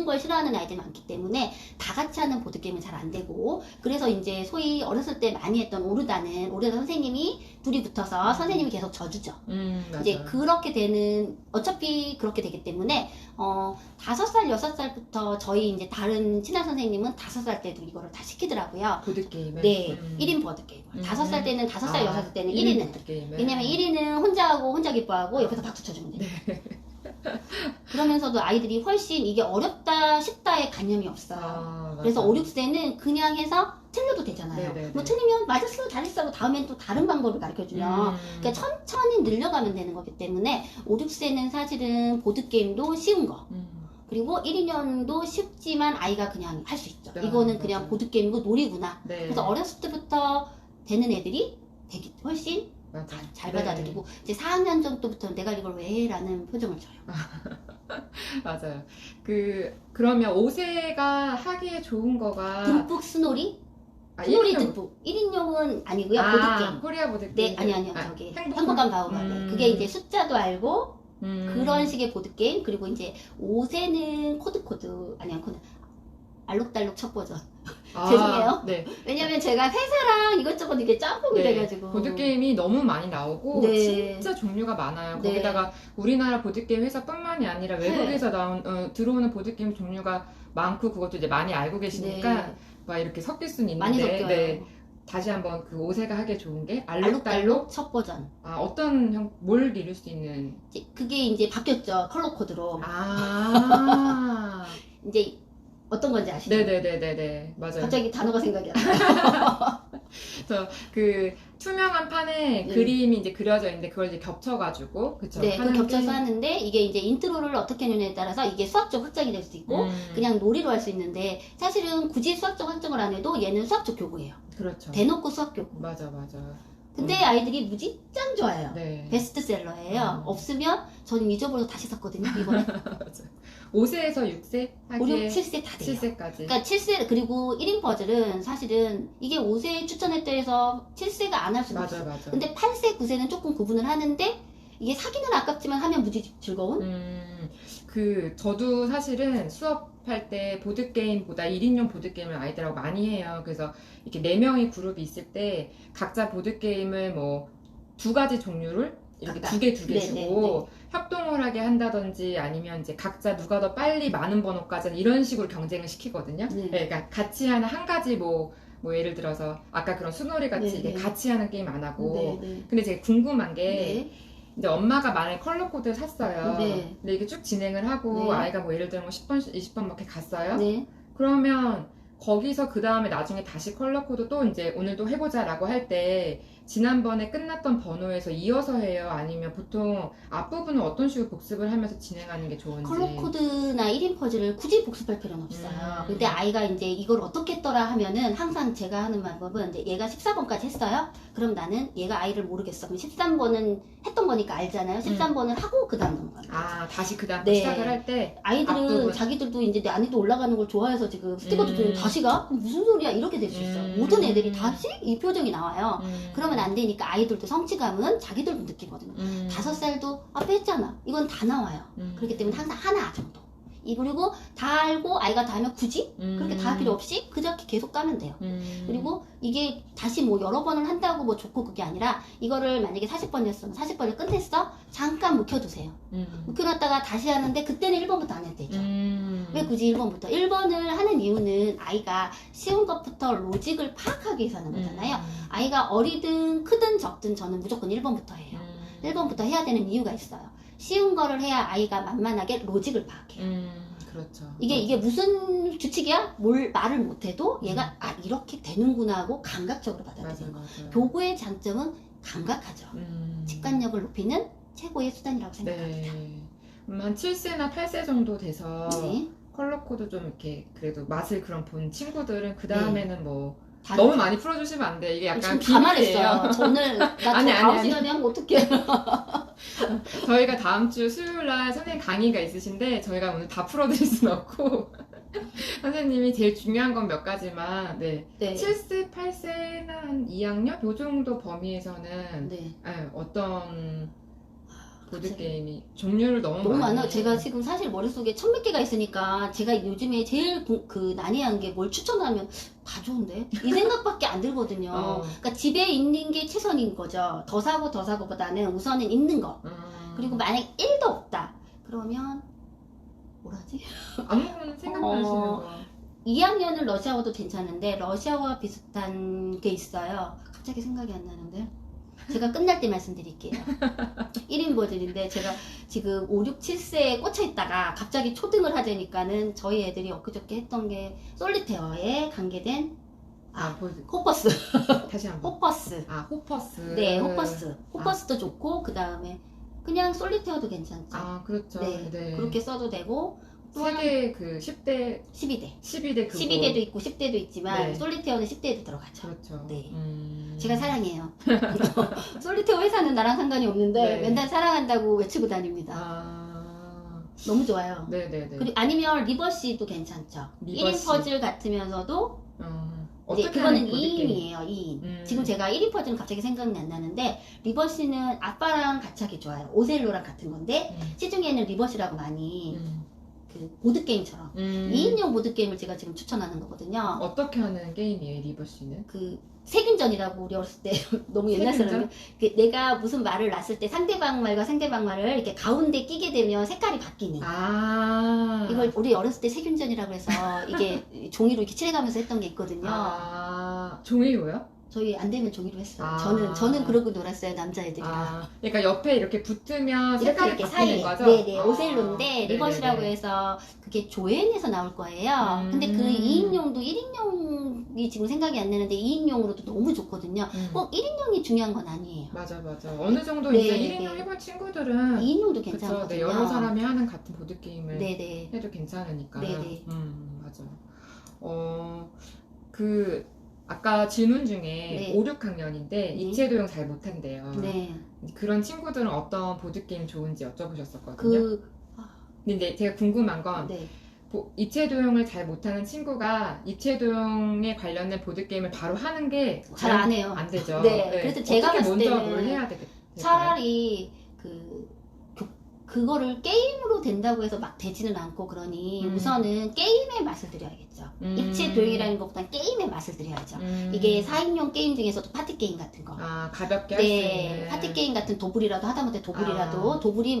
걸 싫어하는 아이들이 많기 때문에 다 같이 하는 보드게임은 잘 안 되고, 그래서 이제 소위 어렸을 때 많이 했던 오르다 선생님이 둘이 붙어서 선생님이 계속 져주죠. 맞아. 이제 어차피 그렇게 되기 때문에 5살, 6살부터 저희 이제 다른 친한 선생님은 5살 때도 이거를 다 시키더라고요. 보드게임을? 네, 1인 보드게임을. 5살 때는 5살, 6살 때는 1인은. 왜냐면 1인은 혼자 하고 혼자 기뻐하고 옆에서 박수 쳐주면 돼요. 그러면서도 아이들이 훨씬 이게 어렵다 쉽다의 관념이 없어요. 그래서 5, 6세는 그냥 해서 틀려도 되잖아요. 네네네. 뭐 틀리면 맞았어, 잘했어 하고 다음엔 또 다른 방법을 가르쳐주면 그러니까 천천히 늘려가면 되는 거기 때문에 5, 6세는 사실은 보드게임도 쉬운 거. 그리고 1인용도 쉽지만 아이가 그냥 할 수 있죠. 네, 이거는 맞아요. 그냥 보드게임이고 놀이구나. 네. 그래서 어렸을 때부터 되는 애들이 훨씬 맞아. 잘 네. 받아들이고 이제 4학년 정도부터는 내가 이걸 왜 해? 라는 표정을 줘요. 맞아요. 그러면 5세가 하기에 좋은 거가 듬뿍 스놀이? 아, 스놀이 1인용. 듬뿍. 1인용은 아니고요. 보드게임. 코리아 보드게임. 네, 아니요. 아, 저기 행복한- 행복한 바우바벨. 그게 이제 숫자도 알고 음. 그런 식의 보드게임. 그리고 이제 5세는 코드 아니야 코드 알록달록 첫 버전. 죄송해요. 네. 왜냐면 제가 회사랑 이것저것 이게 짬뽕이 네. 돼가지고 보드게임이 너무 많이 나오고 네. 진짜 종류가 많아요. 네. 거기다가 우리나라 보드게임 회사뿐만이 아니라 외국에서 들어오는 보드게임 종류가 많고 그것도 이제 많이 알고 계시니까 네. 막 이렇게 섞일 수는 많이 있는데 섞여요. 네. 다시 한번 그 5세가 하기에 좋은 게 알록달록. 알록달록 첫 버전. 어떤 뭘 이룰 수 있는 그게 이제 바뀌었죠. 컬러 코드로. 이제 어떤 건지 아시죠? 네네네네네 맞아요. 갑자기 단어가 생각이 안 나요. 그 투명한 판에 네. 그림이 이제 그려져 있는데 그걸 이제 겹쳐가지고 그쵸? 네, 그 하는 겹쳐서 게- 하는데 이게 이제 인트로를 어떻게 하느냐에 따라서 이게 수학적 확장이 될 수 있고 그냥 놀이로 할 수 있는데 사실은 굳이 수학적 확장을 안 해도 얘는 수학적 교구예요. 그렇죠. 대놓고 수학 교구. 맞아. 근데 아이들이 무지짱 좋아해요. 네. 베스트셀러예요. 없으면 저는 잊어버려서 다시 샀거든요. 이번에 5세에서 6세 5, 6, 하기에 7세 다 돼요. 7세까지. 그러니까 7세 그리고 1인 퍼즐은 사실은 이게 5세 추천했다 해서 7세가 안 할 수도 있어요. 맞아. 근데 8세, 9세는 조금 구분을 하는데 이게 사기는 아깝지만 하면 무지 즐거운? 저도 사실은 수업할 때 보드게임보다 1인용 보드게임을 아이들하고 많이 해요. 그래서 이렇게 4명이 그룹이 있을 때 각자 보드게임을 뭐 2가지 종류를 이렇게 각각. 2개 네, 주고 협동을 하게 한다든지 아니면 이제 각자 누가 더 빨리 많은 번호까지 이런 식으로 경쟁을 시키거든요. 네. 네, 그러니까 같이 하는 한 가지 뭐 예를 들어서 아까 그런 수놀이 같이 네, 이게 네. 같이 하는 게임 안 하고 네. 근데 제가 궁금한 게 네. 이제 엄마가 만약에 컬러 코드를 샀어요. 네. 근데 이게 쭉 진행을 하고 네. 아이가 뭐 예를 들면 10번, 20번 막 이렇게 갔어요. 네. 그러면 거기서 그 다음에 나중에 다시 컬러 코드 또 이제 오늘도 해보자라고 할 때 지난번에 끝났던 번호에서 이어서 해요? 아니면 보통 앞부분은 어떤 식으로 복습을 하면서 진행하는 게 좋은지. 컬러 코드나 1인 퍼즐을 굳이 복습할 필요는 없어요. 근데 아이가 이제 이걸 어떻게 했더라 하면은 항상 제가 하는 방법은 이제 얘가 14번까지 했어요. 그럼 나는 얘가 아이를 모르겠어. 그럼 13번은 했던 거니까 알잖아요. 13번을 하고 그 다음 넘어가요. 다시 그 다음 네. 시작을 할 때. 아이들은 앞부분. 자기들도 이제 난이도 올라가는 걸 좋아해서 지금 스티커도 주면 다시 가? 그럼 무슨 소리야? 이렇게 될 수 있어요. 모든 애들이 다시 이 표정이 나와요. 그러면 안 되니까 아이들도 성취감은 자기들도 느끼거든요. 5살도 앞에 했잖아. 이건 다 나와요. 그렇기 때문에 항상 하나 정도. 그리고 다 알고 아이가 다 하면 굳이 그렇게 다 할 필요 없이 그저께 계속 까면 돼요. 그리고 이게 다시 뭐 여러 번을 한다고 뭐 좋고 그게 아니라 이거를 만약에 40번이었으면 40번을 끝냈어? 잠깐 묵혀두세요. 묵혀놨다가 다시 하는데 그때는 1번부터 안 해도 되죠. 왜 굳이 1번부터? 1번을 하는 이유는 아이가 쉬운 것부터 로직을 파악하기 위해서 하는 거잖아요. 아이가 어리든 크든 적든 저는 무조건 1번부터 해요. 1번부터 해야 되는 이유가 있어요. 쉬운 거를 해야 아이가 만만하게 로직을 파악해요. 그렇죠. 이게 무슨 규칙이야? 말을 못해도 얘가 이렇게 되는구나 하고 감각적으로 받아들이는 거예요. 맞아. 교구의 장점은 감각하죠. 직관력을 높이는 최고의 수단이라고 생각합니다. 네. 한 7세나 8세 정도 돼서 네. 컬러 코드 좀 이렇게 그래도 맛을 그런 본 친구들은 그 다음에는 뭐 다른- 너무 많이 풀어주시면 안 돼. 이게 약간 지금 다 비밀이에요. 말했어요. 저는 나 아니, 다음 아니. 시간에 하면 어떡해. 저희가 다음 주 수요일 날 선생님 강의가 있으신데 저희가 오늘 다 풀어드릴 수는 없고 선생님이 제일 중요한 건 몇 가지만 네. 네. 7세, 8세나 한 2학년? 요 정도 범위에서는 네. 어떤 보드게임이 종류를 너무 너무 많이 많아. 제가 지금 사실 머릿속에 1000몇 개가 있으니까 제가 요즘에 제일 난해한 게 뭘 추천하면 다 좋은데? 이 생각밖에 안 들거든요. 그러니까 집에 있는 게 최선인 거죠. 더 사고보다는 우선은 있는 거. 그리고 만약 1도 없다. 그러면 뭐라지? 아무거나 생각나시는 거 2학년은 러시아어도 괜찮은데 러시아어와 비슷한 게 있어요. 갑자기 생각이 안 나는데. 제가 끝날 때 말씀드릴게요. 1인 버즐인데 제가 지금 5, 6, 7세에 꽂혀 있다가 갑자기 초등을 하자니까는 저희 애들이 엊그저께 했던 게 솔리테어에 관계된 호퍼스. 다시 한번 호퍼스. 호퍼스 네, 호퍼스. 호퍼스도 좋고 그 다음에 그냥 솔리테어도 괜찮죠. 그렇죠. 네. 그렇게 써도 되고 또한 세계 그 10대 12대. 12대 그거 12대도 있고 10대도 있지만 네. 솔리테어는 10대에도 들어가죠. 그렇죠. 네. 제가 사랑해요. 솔리테어 회사는 나랑 상관이 없는데 네. 맨날 사랑한다고 외치고 다닙니다. 아, 너무 좋아요. 네네네. 그리고 아니면 리버시도 괜찮죠. 리버시. 1인 퍼즐 같으면서도 이제 어떻게 그거는 하는 보드게임? 2인이에요. 2인. 지금 제가 1인 퍼즐은 갑자기 생각이 안 나는데 리버시는 아빠랑 같이 하기 좋아요. 오셀로랑 같은 건데 시중에는 리버시라고 많이 그 보드게임처럼 2인용 보드게임을 제가 지금 추천하는 거거든요. 어떻게 하는 게임이에요, 리버시는? 그 세균전이라고 우리 어렸을 때 너무 옛날 사람이 그 내가 무슨 말을 놨을 때 상대방 말과 상대방 말을 이렇게 가운데 끼게 되면 색깔이 바뀌는 아. 이걸 우리 어렸을 때 세균전이라고 해서 이게 종이로 이렇게 칠해가면서 했던 게 있거든요. 아, 종이로요? 저희 안 되면 종이로 했어요. 아. 저는 그러고 놀았어요. 남자애들이랑. 아, 그러니까 옆에 이렇게 붙으면 이렇게 색깔이 이렇게 바뀌는 사이에. 거죠? 네네. 아. 오셀로인데 리버시라고 네네네. 해서 그게 조앤에서 나올 거예요. 근데 그 2인용도 1인용이 지금 생각이 안 나는데 2인용으로도 너무 좋거든요. 꼭 1인용이 중요한 건 아니에요. 맞아. 어느 정도 네, 이제 네. 1인용 해본 친구들은 2인용도 그쵸, 괜찮거든요. 네, 여러 사람이 하는 같은 보드게임을 네네. 해도 괜찮으니까. 네네. 맞아. 아까 질문 중에 네. 5, 6학년인데 입체도형 잘 못한대요. 네. 그런 친구들은 어떤 보드게임 좋은지 여쭤보셨었거든요. 그, 근데 제가 궁금한 건 네. 입체도형을 잘 못하는 친구가 입체도형에 관련된 보드게임을 바로 하는 게 잘 안 해요. 안 되죠. 네. 그래서 제가 어떻게 봤을 먼저 때는 뭘 해야 되겠어요? 차라리 그거를 게임으로 된다고 해서 막 되지는 않고 그러니 우선은 게임의 맛을 들여야겠죠. 입체도형이라는 것보다 게임의 맛을 들여야죠. 이게 4인용 게임 중에서도 파티게임 같은 거. 아, 가볍게 할 수 네, 있는. 파티게임 같은 도불이라도 하다못해 도불이라도 도불이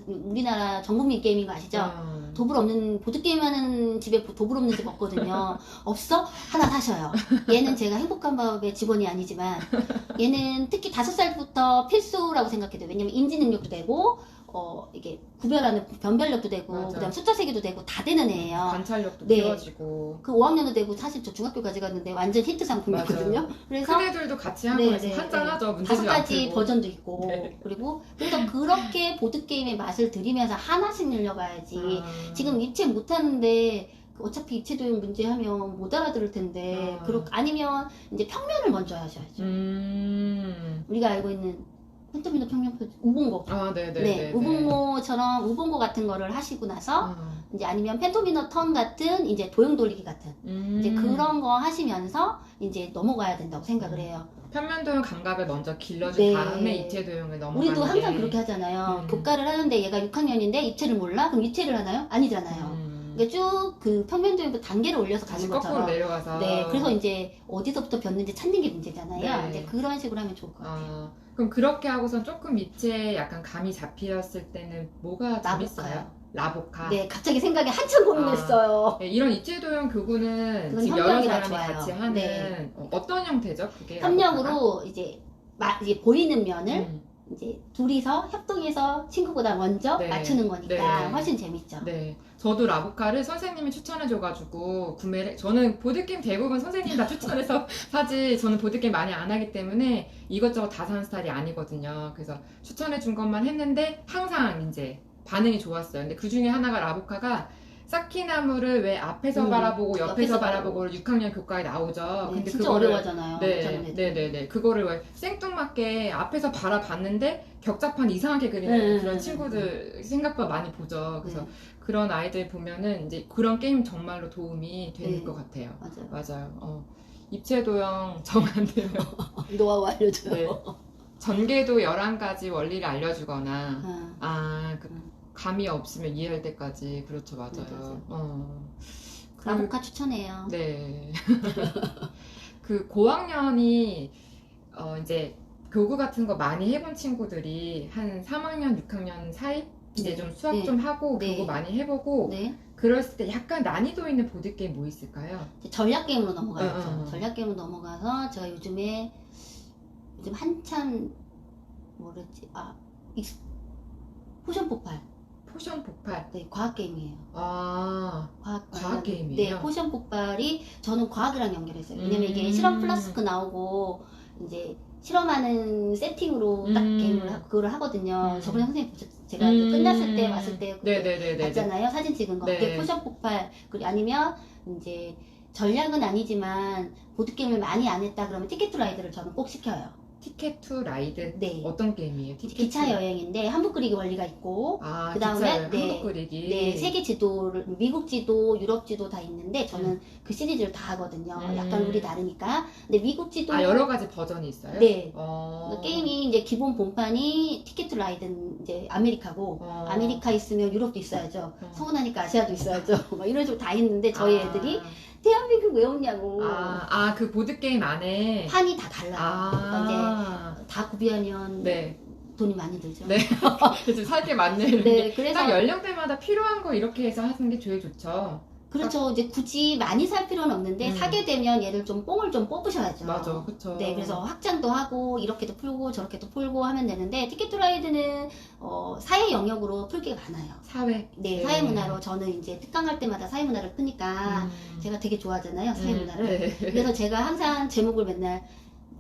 우리나라 전국민 게임인 거 아시죠? 도불 없는 보드게임 하는 집에 도불 없는 집 없거든요. 없어? 하나 사셔요. 얘는 제가 행복한 밥의 직원이 아니지만 얘는 특히 5살부터 필수라고 생각해요. 왜냐면 인지 능력도 되고 이게 구별하는 변별력도 되고 맞아. 그다음 숫자 세기도 되고 다 되는 애예요. 관찰력도 네. 키워지고. 그 5학년도 되고 사실 저 중학교까지 갔는데 완전 히트 상품이거든요. 그래서 큰 애들도 같이 하면 한잔하죠. 문제집 5가지 앞으로. 버전도 있고 네. 그리고 그래서 그렇게 보드게임의 맛을 들이면서 하나씩 늘려가야지. 지금 입체 못하는데 어차피 입체도형 문제 하면 못 알아들을 텐데 아니면 이제 평면을 먼저 하셔야죠. 우리가 알고 있는 펜토미노 평면 우봉고. 아, 네네. 네, 우봉고처럼 우봉고 같은 거를 하시고 나서 이제 아니면 펜토미노 턴 같은 이제 도형 돌리기 같은 이제 그런 거 하시면서 이제 넘어가야 된다고 생각을 해요. 평면도형 감각을 먼저 길러준 네. 다음에 입체도형을 넘어가는 우리도 항상 게. 그렇게 하잖아요. 교과를 하는데 얘가 6학년인데 입체를 몰라? 그럼 입체를 하나요? 아니잖아요. 그러니까 쭉 그 평면도형도 단계를 올려서 가는 다시 거꾸로 것처럼. 내려가서. 네, 그래서 이제 어디서부터 폈는지 찾는 게 문제잖아요. 네. 이제 그런 식으로 하면 좋을 것 같아요. 그럼 그렇게 하고선 조금 입체 약간 감이 잡혔을 때는 뭐가 재밌어요? 라보카. 네, 갑자기 생각이 한참 고민했어요. 네, 이런 입체도형 교구는 그건 지금 여러 협력이라 사람이 좋아요. 같이 하는 네. 어떤 형태죠? 그게 협력으로 이제 보이는 면을 라보카가? 이제 둘이서 협동해서 친구보다 먼저 네. 맞추는 거니까 네. 훨씬 재밌죠. 네, 저도 라보카를 선생님이 추천해줘가지고 저는 보드게임 대부분 선생님이 다 추천해서 사지. 저는 보드게임 많이 안 하기 때문에 이것저것 다 사는 스타일이 아니거든요. 그래서 추천해준 것만 했는데 항상 이제 반응이 좋았어요. 근데 그 중에 하나가 라보카가 쌓기나무를 왜 앞에서 바라보고 옆에서 바라보고 6학년 교과에 나오죠. 네, 근데 진짜 그거를 어려워하잖아요. 네네네. 그거를 왜 생뚱맞게 앞에서 바라봤는데 격자판 이상하게 그리는 그런 친구들 생각보다 많이 보죠. 그래서 그런 아이들 보면은 이제 그런 게임 정말로 도움이 되는 것 같아요. 맞아요. 입체도형 정 안 되면 노하우 알려줘요. 네. 전개도 11가지 원리를 알려주거나 감이 없으면 이해할 때까지. 그렇죠. 맞아요. 라보카 추천해요. 네. 그 고학년이 이제 교구 같은 거 많이 해본 친구들이 한 3학년, 6학년 사이 이제 좀 수학 좀 하고 교구 많이 해보고 그랬을 때 약간 난이도 있는 보드게임 뭐 있을까요? 전략 게임으로 넘어가야죠. 전략 게임으로 넘어가서 제가 요즘 한참 포션 폭발. 포션 폭발? 네, 과학 게임이에요. 과학 게임이에요? 네, 포션 폭발이 저는 과학이랑 연결했어요. 왜냐면 이게 실험 플라스크 나오고 이제 실험하는 세팅으로 딱 게임을 그거를 하거든요. 저번에 선생님 제가 끝났을 때 왔을 때 봤잖아요. 사진 찍은 거. 그게 포션 폭발. 그리고 아니면 이제 전략은 아니지만 보드게임을 많이 안 했다 그러면 티켓 투 라이드를 저는 꼭 시켜요. 티켓 투 라이드? 네. 어떤 게임이에요? 기차 여행인데 한국 그리기 원리가 있고 아, 그다음에 기차 한국 그리기. 네, 세계 지도를 미국 지도, 유럽 지도 다 있는데 저는 그 시리즈를 다 하거든요. 약간 룰이 다르니까. 근데 미국 지도 아, 여러 가지 버전이 있어요? 네. 어... 게임이 이제 기본 본판이 티켓 투 라이드는 이제 아메리카고 아메리카 있으면 유럽도 있어야죠. 서운하니까 아시아도 있어야죠. 막 이런 식으로 다 있는데 저희 애들이 대한민국 왜 없냐고. 그 보드게임 안에 판이 다 달라요. 그러니까 이제 다 구비하면 네. 돈이 많이 들죠. 네. 그래서 살 게 많네. 네, 그래서 딱 연령대마다 필요한 거 이렇게 해서 하는 게 제일 좋죠. 그렇죠. 이제 굳이 많이 살 필요는 없는데 사게 되면 얘를 좀 뽕을 좀 뽑으셔야죠. 맞아, 그렇죠. 네, 그래서 확장도 하고 이렇게도 풀고 저렇게도 풀고 하면 되는데 티켓 투 라이드는 사회 영역으로 풀 게 많아요. 사회. 네, 사회 문화로 저는 이제 특강할 때마다 사회 문화를 푸니까 제가 되게 좋아하잖아요, 사회 문화를. 네. 그래서 제가 항상 제목을 맨날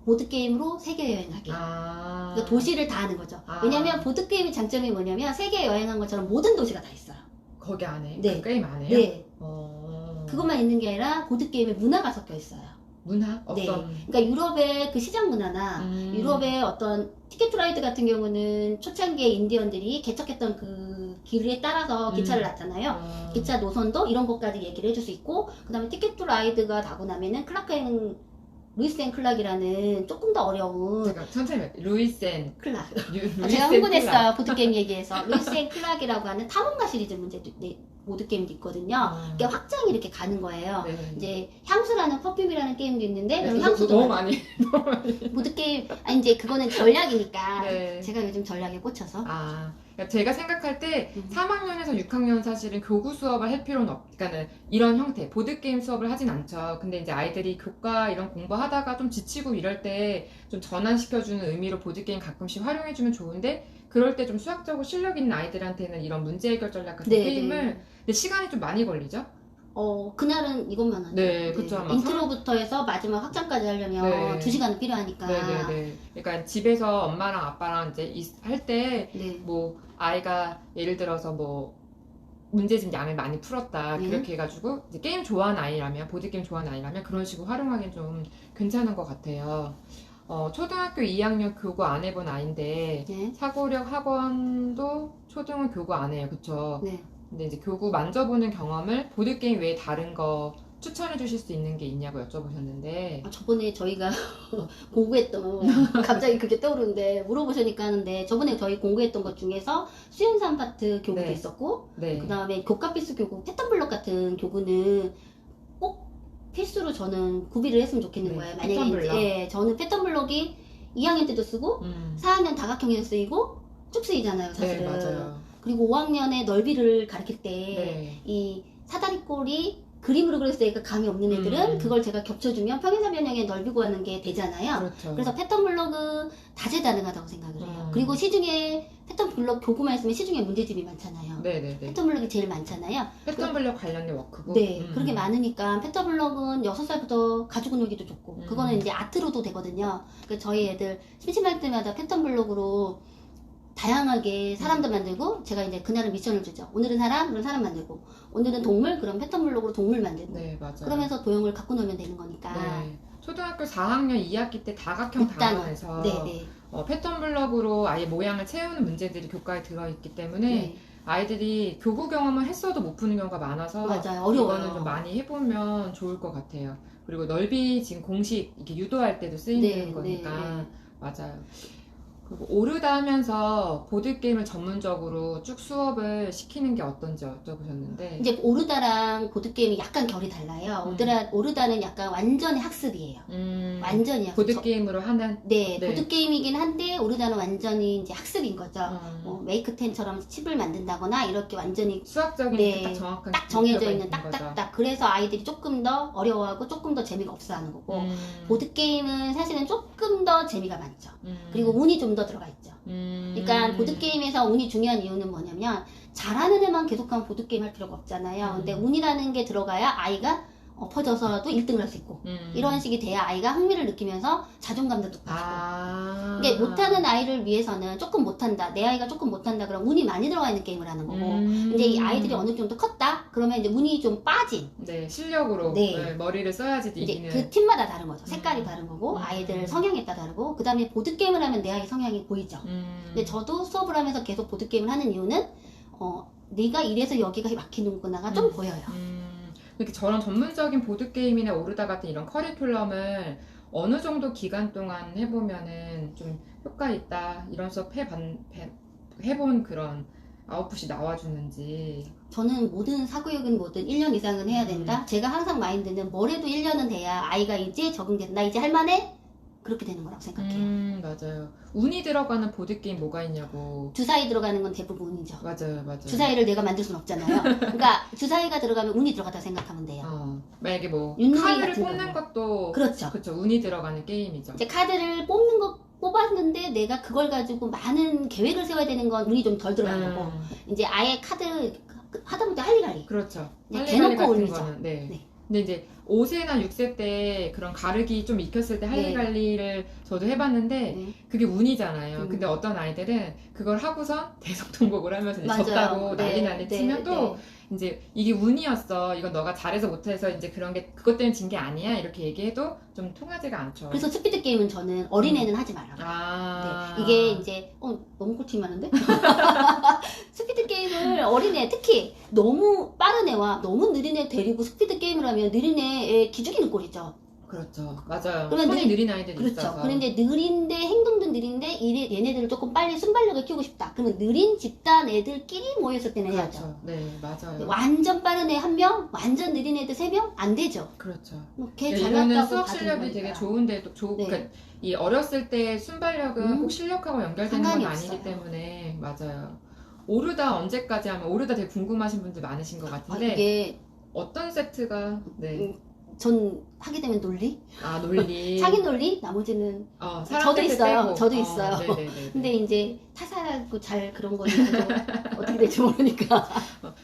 보드 게임으로 세계 여행하기. 그러니까 도시를 다 하는 거죠. 왜냐면 보드 게임의 장점이 뭐냐면 세계 여행한 것처럼 모든 도시가 다 있어요. 거기 안에? 네. 그 게임 안에요? 네. 그것만 있는 게 아니라 보드 게임에 문화가 섞여 있어요. 문화? 네. 어떤? 그러니까 유럽의 그 시장 문화나 유럽의 어떤 티켓 투 라이드 같은 경우는 초창기에 인디언들이 개척했던 그 길에 따라서 기차를 놨잖아요. 기차 노선도 이런 것까지 얘기를 해줄 수 있고, 그 다음에 티켓 투 라이드가 나고 나면은 루이스 앤 클락이라는 조금 더 어려운 잠깐 천천히 루이스 앤 클락. 루이스 제가 앤 흥분했어요. 보드게임 얘기해서. 루이스 앤 클락이라고 하는 탐험가 시리즈 문제도 보드게임도 있거든요. 그게 확장이 이렇게 가는 거예요. 네. 이제 향수라는 퍼퓸이라는 게임도 있는데 그럼 네, 향수도 너무 많이 보드게임 이제 그거는 전략이니까 네. 제가 요즘 전략에 꽂혀서 그러니까 제가 생각할 때 3학년에서 6학년 사실은 교구 수업을 할 필요는 그러니까는 이런 형태 보드게임 수업을 하진 않죠. 근데 이제 아이들이 교과 이런 공부하다가 좀 지치고 이럴 때 좀 전환시켜주는 의미로 보드게임 가끔씩 활용해주면 좋은데, 그럴 때 좀 수학적으로 실력 있는 아이들한테는 이런 문제 해결 전략 같은 게임을 근데 시간이 좀 많이 걸리죠? 그날은 이것만 하죠. 네, 그쵸. 인트로부터 해서 마지막 확장까지 하려면 2시간은 필요하니까. 네네네. 그러니까 집에서 엄마랑 아빠랑 이제 할 때 뭐 아이가 예를 들어서 뭐 문제집 양을 많이 풀었다 그렇게 해가지고 이제 게임 좋아하는 아이라면 보드게임 좋아하는 아이라면 그런 식으로 활용하기엔 좀 괜찮은 것 같아요. 초등학교 2학년 교구 안 해본 아이인데 사고력 학원도 초등은 교구 안 해요. 그쵸? 네. 근데 이제 교구 만져보는 경험을 보드게임 외에 다른 거 추천해 주실 수 있는 게 있냐고 여쭤보셨는데, 저번에 저희가 공부했던 갑자기 그게 떠오르는데 물어보시니까 하는데, 저번에 저희 공부했던 것 중에서 수연산 파트 교구도 있었고, 그 다음에 교과필수 교구 패턴블럭 같은 교구는 꼭 필수로 저는 구비를 했으면 좋겠는 거예요. 만약에 이제 저는 패턴블럭이 2학년 때도 쓰고 4학년 다각형에도 쓰이고 쭉 쓰이잖아요, 사실은. 맞아요. 그리고 5학년에 넓이를 가르칠 때 이 사다리꼴이 그림으로 그렸으니까 감이 없는 애들은 그걸 제가 겹쳐주면 평행사 변형의 넓이 구하는 게 되잖아요. 그렇죠. 그래서 패턴블럭은 다재다능하다고 생각을 해요. 그리고 시중에 패턴블럭 교구만 있으면 시중에 문제집이 많잖아요. 패턴블럭이 제일 많잖아요. 패턴블럭 관련된 워크북? 그렇게 많으니까 패턴블럭은 6살부터 가지고 놀기도 좋고, 그거는 이제 아트로도 되거든요. 그래서 저희 애들 심심할 때마다 패턴블럭으로 다양하게 사람도 만들고, 제가 이제 그날은 미션을 주죠. 오늘은 사람, 그럼 사람 만들고, 오늘은 동물, 그럼 패턴블럭으로 동물 만들고. 맞아요. 그러면서 도형을 갖고 놀면 되는 거니까. 초등학교 4학년 2학기 때 다각형 단원에서 패턴블럭으로 아예 모양을 채우는 문제들이 교과에 들어있기 때문에 아이들이 교구 경험을 했어도 못 푸는 경우가 많아서 맞아요. 어려워요. 이거는 좀 많이 해보면 좋을 것 같아요. 그리고 넓이 지금 공식 이렇게 유도할 때도 쓰이는 거니까. 맞아요. 그리고 오르다 하면서 보드게임을 전문적으로 쭉 수업을 시키는 게 어떤지 여쭤보셨는데, 이제 오르다랑 보드게임이 약간 결이 달라요. 오르다는 약간 완전히 학습이에요. 완전히 학습. 보드게임으로 하는? 보드게임이긴 한데 오르다는 완전히 이제 학습인 거죠. 뭐 메이크텐처럼 칩을 만든다거나 이렇게 완전히 수학적인 딱 정확한 딱 정해져 있는 딱딱딱. 그래서 아이들이 조금 더 어려워하고 조금 더 재미가 없어하는 거고, 보드게임은 사실은 조금 더 재미가 많죠. 그리고 운이 좀 더 들어가 있죠. 그러니까 보드게임에서 운이 중요한 이유는 뭐냐면, 잘하는 애만 계속하면 보드게임 할 필요가 없잖아요. 근데 운이라는 게 들어가야 아이가 엎어져서라도 1등을 할 수 있고 이런 식이 돼야 아이가 흥미를 느끼면서 자존감도 높아지고 이게 못하는 아이를 위해서는 조금 못한다 내 아이가 조금 못한다 그럼 운이 많이 들어가 있는 게임을 하는 거고 이제 이 아이들이 어느 정도 컸다 그러면 이제 운이 좀 빠진 네, 실력으로 네. 네, 머리를 써야지 이제 이기는. 그 팀마다 다른 거죠. 색깔이 다른 거고 아이들 성향에 따라 다르고 그 다음에 보드게임을 하면 내 아이 성향이 보이죠. 근데 저도 수업을 하면서 계속 보드게임을 하는 이유는 네가 이래서 여기가 막히는구나가 좀 보여요. 이렇게 저런 전문적인 보드게임이나 오르다 같은 이런 커리큘럼을 어느 정도 기간 동안 해보면은 좀 효과 있다 이런 수업 해본 그런 아웃풋이 나와주는지. 저는 모든 사교육은 뭐든 1년 이상은 해야 된다. 제가 항상 마인드는 뭘 해도 1년은 돼야 아이가 이제 적응된다. 이제 할만해? 그렇게 되는 거라고 생각해요. 맞아요. 운이 들어가는 보드게임 뭐가 있냐고. 주사위 들어가는 건 대부분 운이죠. 맞아요. 주사위를 내가 만들 수는 없잖아요. 그러니까 주사위가 들어가면 운이 들어갔다 생각하면 돼요. 만약에 뭐 윷놀이 카드를 같은 뽑는 것도 그렇죠. 그쵸, 운이 들어가는 게임이죠. 이제 카드를 뽑았는데 내가 그걸 가지고 많은 계획을 세워야 되는 건 운이 좀 덜 들어가는 거고 이제 아예 카드 하다 보니까 할리갈리. 그렇죠. 그냥 할리갈리 대놓고 같은 올리죠. 거는 네. 근데 이제 5세나 6세 때 그런 가르기 좀 익혔을 때 할리갈리를 저도 해봤는데 네. 그게 운이잖아요. 근데 어떤 아이들은 그걸 하고선 대성통곡을 하면서 이제 맞아요. 졌다고 네, 난리 치면 또 이제 이게 운이었어. 이건 너가 잘해서 못해서 이제 그런 게 그것 때문에 진 게 아니야. 이렇게 얘기해도 좀 통하지가 않죠. 그래서 스피드 게임은 저는 어린애는 하지 말라고. 네. 이게 이제 너무 꿀팁 많은데? 스피드 게임을 어린애 특히 너무 빠른 애와 너무 느린 애 데리고 스피드 게임을 하면 느린 애의 기죽이는 꼴이죠. 그렇죠. 맞아요. 그러면 손이 느린 아이들이 그렇죠. 있어서. 그런데 느린데 행동도 느린데 얘네들을 조금 빨리 순발력을 키우고 싶다. 그러면 느린 집단 애들끼리 모였을 때는 해야죠. 그렇죠. 네, 맞아요. 완전 빠른 애 1명, 완전 느린 애들 3명? 안 되죠. 그렇죠. 걔 이거는 잘났다고 수학 다 실력이 되는 되게 거니까. 좋은데도 네. 그러니까 이 어렸을 때 순발력은 꼭 실력하고 연결되는 건 상관이 아니기 없어요. 때문에 맞아요. 오르다 언제까지 하면 오르다 되게 궁금하신 분들 많으신 것 같은데 이게 어떤 세트가 전 하게 되면 논리? 논리 자기 논리? 나머지는 사람 저도 세트 있어요. 빼고. 저도 있어요. 네네네. 근데 이제 타사하고 잘 그런 거는 어떻게 될지 모르니까.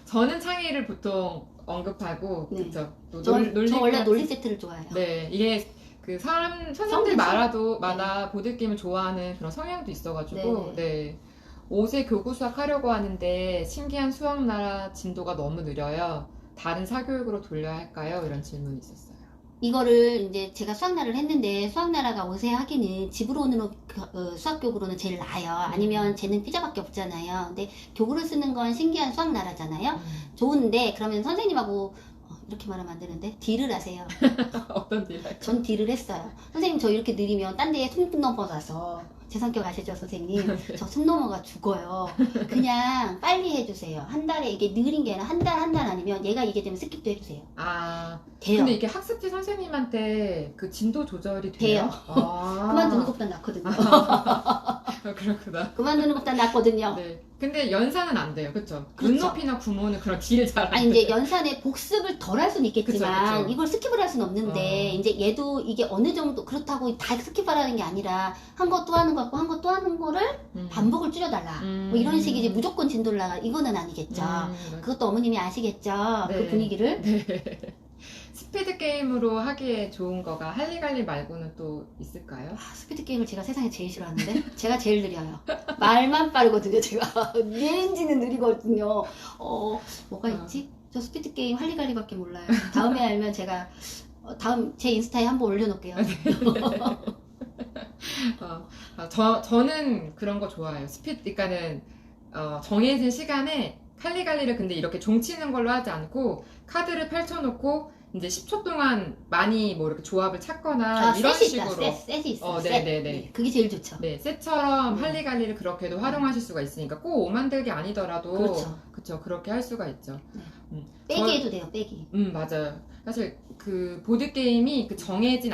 저는 창의를 보통 언급하고 네. 그쵸. 또 저 원래 논리까지. 논리 세트를 좋아해요. 네, 이게 그 선생님들 성향이죠. 마다 보드게임을 좋아하는 그런 성향도 있어가지고, 네. 5세 교구 수학 하려고 하는데 신기한 수학 나라 진도가 너무 느려요. 다른 사교육으로 돌려야 할까요? 이런 질문이 있었어요. 이거를 이제 제가 수학나라를 했는데 수학나라가 5세 하기는 집으로 오는 수학교구로는 제일 나아요. 아니면 쟤는 피자밖에 없잖아요. 근데 교구를 쓰는 건 신기한 수학나라잖아요. 좋은데 그러면 선생님하고 이렇게 말하면 안 되는데 딜을 하세요. 어떤 딜 할까요? 전 딜을 했어요. 선생님 저 이렇게 느리면 딴 데에 숨 넘어가서 제 성격 아시죠 선생님? 저 숨 넘어가 죽어요. 그냥 빨리 해주세요. 한 달에 이게 느린 게 아니라 한 달 아니면 얘가 이게 되면 스킵도 해주세요. 돼요. 근데 이게 학습지 선생님한테 그 진도 조절이 돼요? 그만두는 것보다 낫거든요. 그렇구나. 그만두는 것보다 낫거든요. 네. 근데 연산은 안 돼요. 그쵸? 그렇죠. 눈높이나 구모는 그런 딜 잘 안 돼요. 아니 이제 연산에 복습을 덜 할 수는 있겠지만 그쵸. 이걸 스킵을 할 수는 없는데 이제 얘도 이게 어느 정도 그렇다고 다 스킵하라는 게 아니라 한 거 또 하는 거 같고 한 거 또 하는 거를 반복을 줄여달라 뭐 이런 식이지 무조건 진도를 나가 이거는 아니겠죠. 그것도 어머님이 아시겠죠. 네. 그 분위기를. 네. 스피드 게임으로 하기에 좋은 거가 할리갈리 말고는 또 있을까요? 스피드 게임을 제가 세상에 제일 싫어하는데 제가 제일 느려요. 말만 빠르거든요. 제가 뇌인지는 느리거든요. 뭐가 있지? 저 스피드 게임 할리갈리밖에 몰라요. 다음에 알면 제가 다음 제 인스타에 한번 올려놓을게요. 저는 그런 거 좋아해요. 그러니까는 정해진 시간에 할리갈리를 근데 이렇게 종치는 걸로 하지 않고 카드를 펼쳐놓고 이제 10초 동안 많이 뭐 이렇게 조합을 찾거나 이런 셋이 식으로 있다. 셋이 있어. 네네네. 네, 그게 제일 좋죠. 네, 셋처럼 할리갈리를 그렇게도 활용하실 수가 있으니까 꼭 5 만들기 아니더라도 그렇죠. 그쵸, 그렇게 할 수가 있죠. 빼기 해도 돼요. 빼기. 맞아요. 사실 그 보드 게임이 그 정해진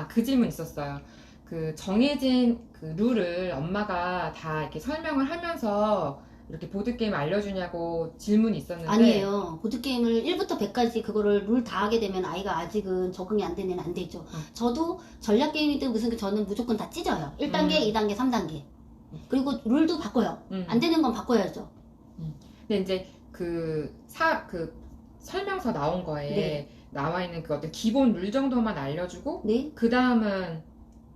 그 질문 있었어요. 그 정해진 그 룰을 엄마가 다 이렇게 설명을 하면서 이렇게 보드게임 알려주냐고 질문이 있었는데 아니에요. 보드게임을 1부터 100까지 그거를 룰 다 하게 되면 아이가 아직은 적응이 안 되면 안 되죠. 저도 전략게임이든 무슨 저는 무조건 다 찢어요. 1단계, 2단계, 3단계. 그리고 룰도 바꿔요. 안 되는 건 바꿔야죠. 근데 이제 설명서 나온 거에 네. 나와 있는 그 어떤 기본 룰 정도만 알려주고 네. 그 다음은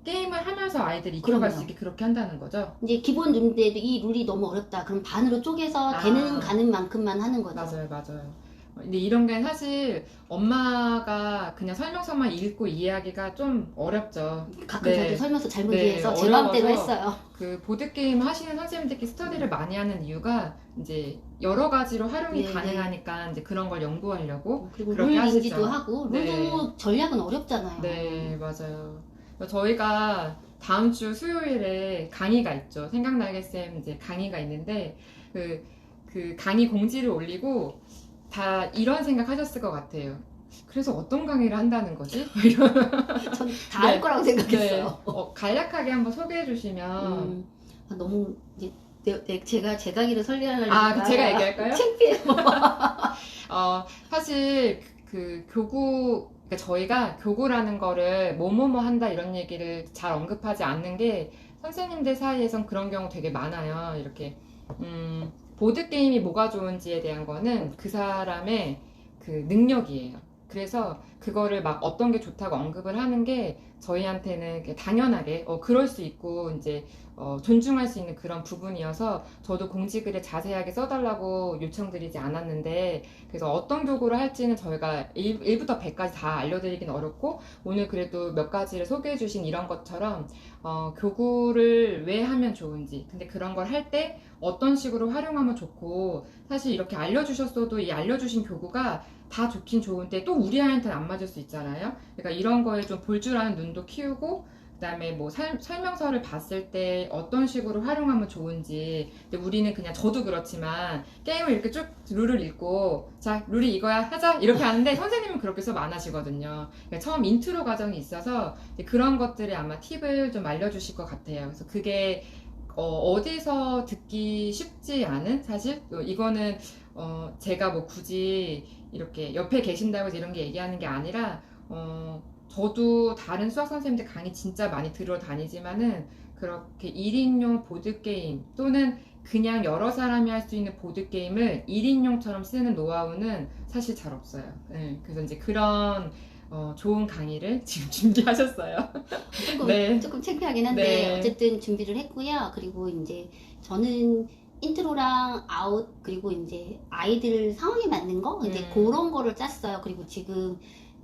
게임을 하면서 아이들이 익혀갈 그럼요. 수 있게 그렇게 한다는 거죠? 이제 기본 룰인데도 이 룰이 너무 어렵다. 그럼 반으로 쪼개서 아. 가는 만큼만 하는 거죠. 맞아요, 맞아요. 근데 이런 게 사실 엄마가 그냥 설명서만 읽고 이해하기가 좀 어렵죠. 가끔 네. 저도 설명서 잘못 네, 이해해서 제 마음대로 어려워서 했어요. 그 보드게임 하시는 선생님들끼리 스터디를 많이 하는 이유가 이제 여러 가지로 활용이 네, 가능하니까 이제 그런 걸 연구하려고 그리고 그렇게 룰 하시죠. 인지도 하고 룰도 네. 전략은 어렵잖아요. 네, 맞아요. 저희가 다음 주 수요일에 강의가 있죠. 생각나게 쌤 이제 강의가 있는데 그 강의 공지를 올리고 다 이런 생각 하셨을 것 같아요. 그래서 어떤 강의를 한다는 거지? 이런. 전 다 할 네. 거라고 생각했어요. 간략하게 한번 소개해 주시면. 너무 이제 제가 제 강의를 설계하려니까 아, 제가 얘기할까요? 창피해요. 사실 그러니까 저희가 교구라는 거를 뭐뭐뭐 한다 이런 얘기를 잘 언급하지 않는 게 선생님들 사이에선 그런 경우 되게 많아요. 이렇게 보드게임이 뭐가 좋은지에 대한 거는 그 사람의 그 능력이에요. 그래서 그거를 막 어떤 게 좋다고 언급을 하는 게 저희한테는 이렇게 당연하게 그럴 수 있고 이제 존중할 수 있는 그런 부분이어서 저도 공지글에 자세하게 써달라고 요청드리지 않았는데 그래서 어떤 교구를 할지는 저희가 1부터 100까지 다 알려드리긴 어렵고 오늘 그래도 몇 가지를 소개해 주신 이런 것처럼 교구를 왜 하면 좋은지 근데 그런 걸 할 때 어떤 식으로 활용하면 좋고 사실 이렇게 알려주셨어도 이 알려주신 교구가 다 좋긴 좋은데 또 우리 아이한테는 안 맞을 수 있잖아요. 그러니까 이런 거에 좀 볼 줄 아는 눈도 키우고 그다음에 뭐 설명서를 봤을 때 어떤 식으로 활용하면 좋은지 근데 우리는 그냥 저도 그렇지만 게임을 이렇게 쭉 룰을 읽고 자 룰이 이거야 하자 이렇게 하는데 선생님은 그렇게 수업 안 하시거든요. 그러니까 처음 인트로 과정이 있어서 그런 것들을 아마 팁을 좀 알려주실 것 같아요. 그래서 그게 어디서 듣기 쉽지 않은 사실 이거는 제가 뭐 굳이 이렇게 옆에 계신다고 해서 이런 게 얘기하는 게 아니라 저도 다른 수학 선생님들 강의 진짜 많이 들어 다니지만은 그렇게 1인용 보드게임 또는 그냥 여러 사람이 할 수 있는 보드게임을 1인용처럼 쓰는 노하우는 사실 잘 없어요. 네, 그래서 이제 그런 좋은 강의를 지금 준비하셨어요. 조금, 네. 조금 창피하긴 한데 네. 어쨌든 준비를 했고요. 그리고 이제 저는 인트로랑 아웃 그리고 이제 아이들 상황에 맞는 거 이제 그런 거를 짰어요. 그리고 지금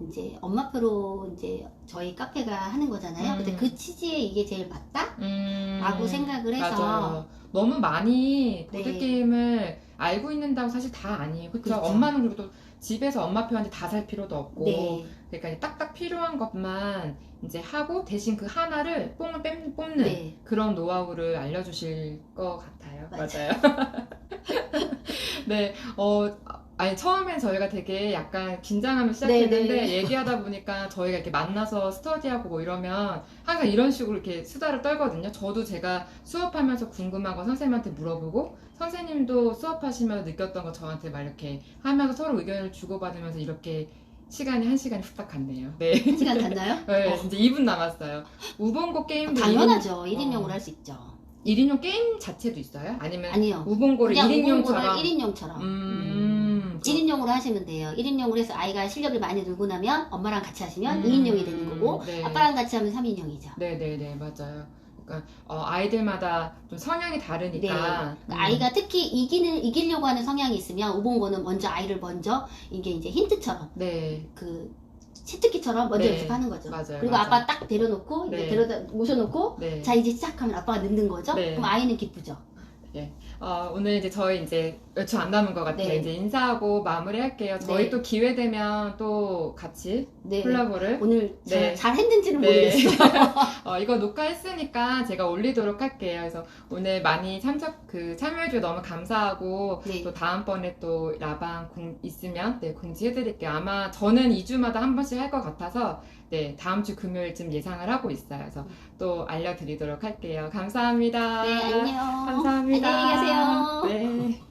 이제 엄마표로 이제 저희 카페가 하는 거잖아요. 근데 그 취지에 이게 제일 맞다? 라고 생각을 해서 맞아요. 너무 많이 네. 보드게임을 알고 있는다고 사실 다 아니에요. 그쵸? 그렇죠. 엄마는 그리고 또 집에서 엄마표한테 다 살 필요도 없고 네. 그러니까 이제 딱딱 필요한 것만 이제 하고 대신 그 하나를 뽕을 뽑는 네. 그런 노하우를 알려주실 것 같아요. 맞아요. 네, 아니 처음엔 저희가 되게 약간 긴장하며 시작했는데 네네. 얘기하다 보니까 저희가 이렇게 만나서 스터디하고 뭐 이러면 항상 이런 식으로 이렇게 수다를 떨거든요. 저도 제가 수업하면서 궁금한 거 선생님한테 물어보고 선생님도 수업하시면서 느꼈던 거 저한테 막 이렇게 하면서 서로 의견을 주고받으면서 이렇게 시간이 1시간이 후딱 갔네요. 네. 1시간 갔나요? 네, 진짜 2분 남았어요. 우봉고 게임도 당연하죠. 1인용으로 할 수 있죠. 1인용 게임 자체도 있어요? 아니면 아니요. 우봉고를 그냥 1인용처럼 1인용처럼. 1인용으로 하시면 돼요. 1인용으로 해서 아이가 실력을 많이 늘고 나면 엄마랑 같이 하시면 2인용이 되는 거고 네. 아빠랑 같이 하면 3인용이죠. 네네네, 맞아요. 그러니까 아이들마다 좀 성향이 다르니까 아이가 특히 이기려고 하는 성향이 있으면 우봉고는 먼저 아이를 먼저 이게 이제 힌트처럼 네, 그 치트키처럼 먼저 네. 연습하는 거죠. 맞아요, 그리고 맞아요. 아빠 딱 데려놓고 이제 네. 데려다 모셔놓고 네. 자 이제 시작하면 아빠가 늦는 거죠. 네. 그럼 아이는 기쁘죠. 오늘 이제 저희 이제 몇 초 안 남은 것 같아요. 네. 이제 인사하고 마무리할게요. 저희 네. 또 기회 되면 또 같이 네. 콜라보를. 오늘 네. 잘 했는지는 네. 모르겠어요. 이거 녹화했으니까 제가 올리도록 할게요. 그래서 오늘 많이 참여해주셔서 너무 감사하고 네. 또 다음번에 또 라방 있으면 공지해드릴게요. 아마 저는 2주마다 한 번씩 할 것 같아서 다음 주 금요일쯤 예상을 하고 있어요. 그래서 또 알려드리도록 할게요. 감사합니다. 네, 안녕. 감사합니다. 안녕히 가세요. 네.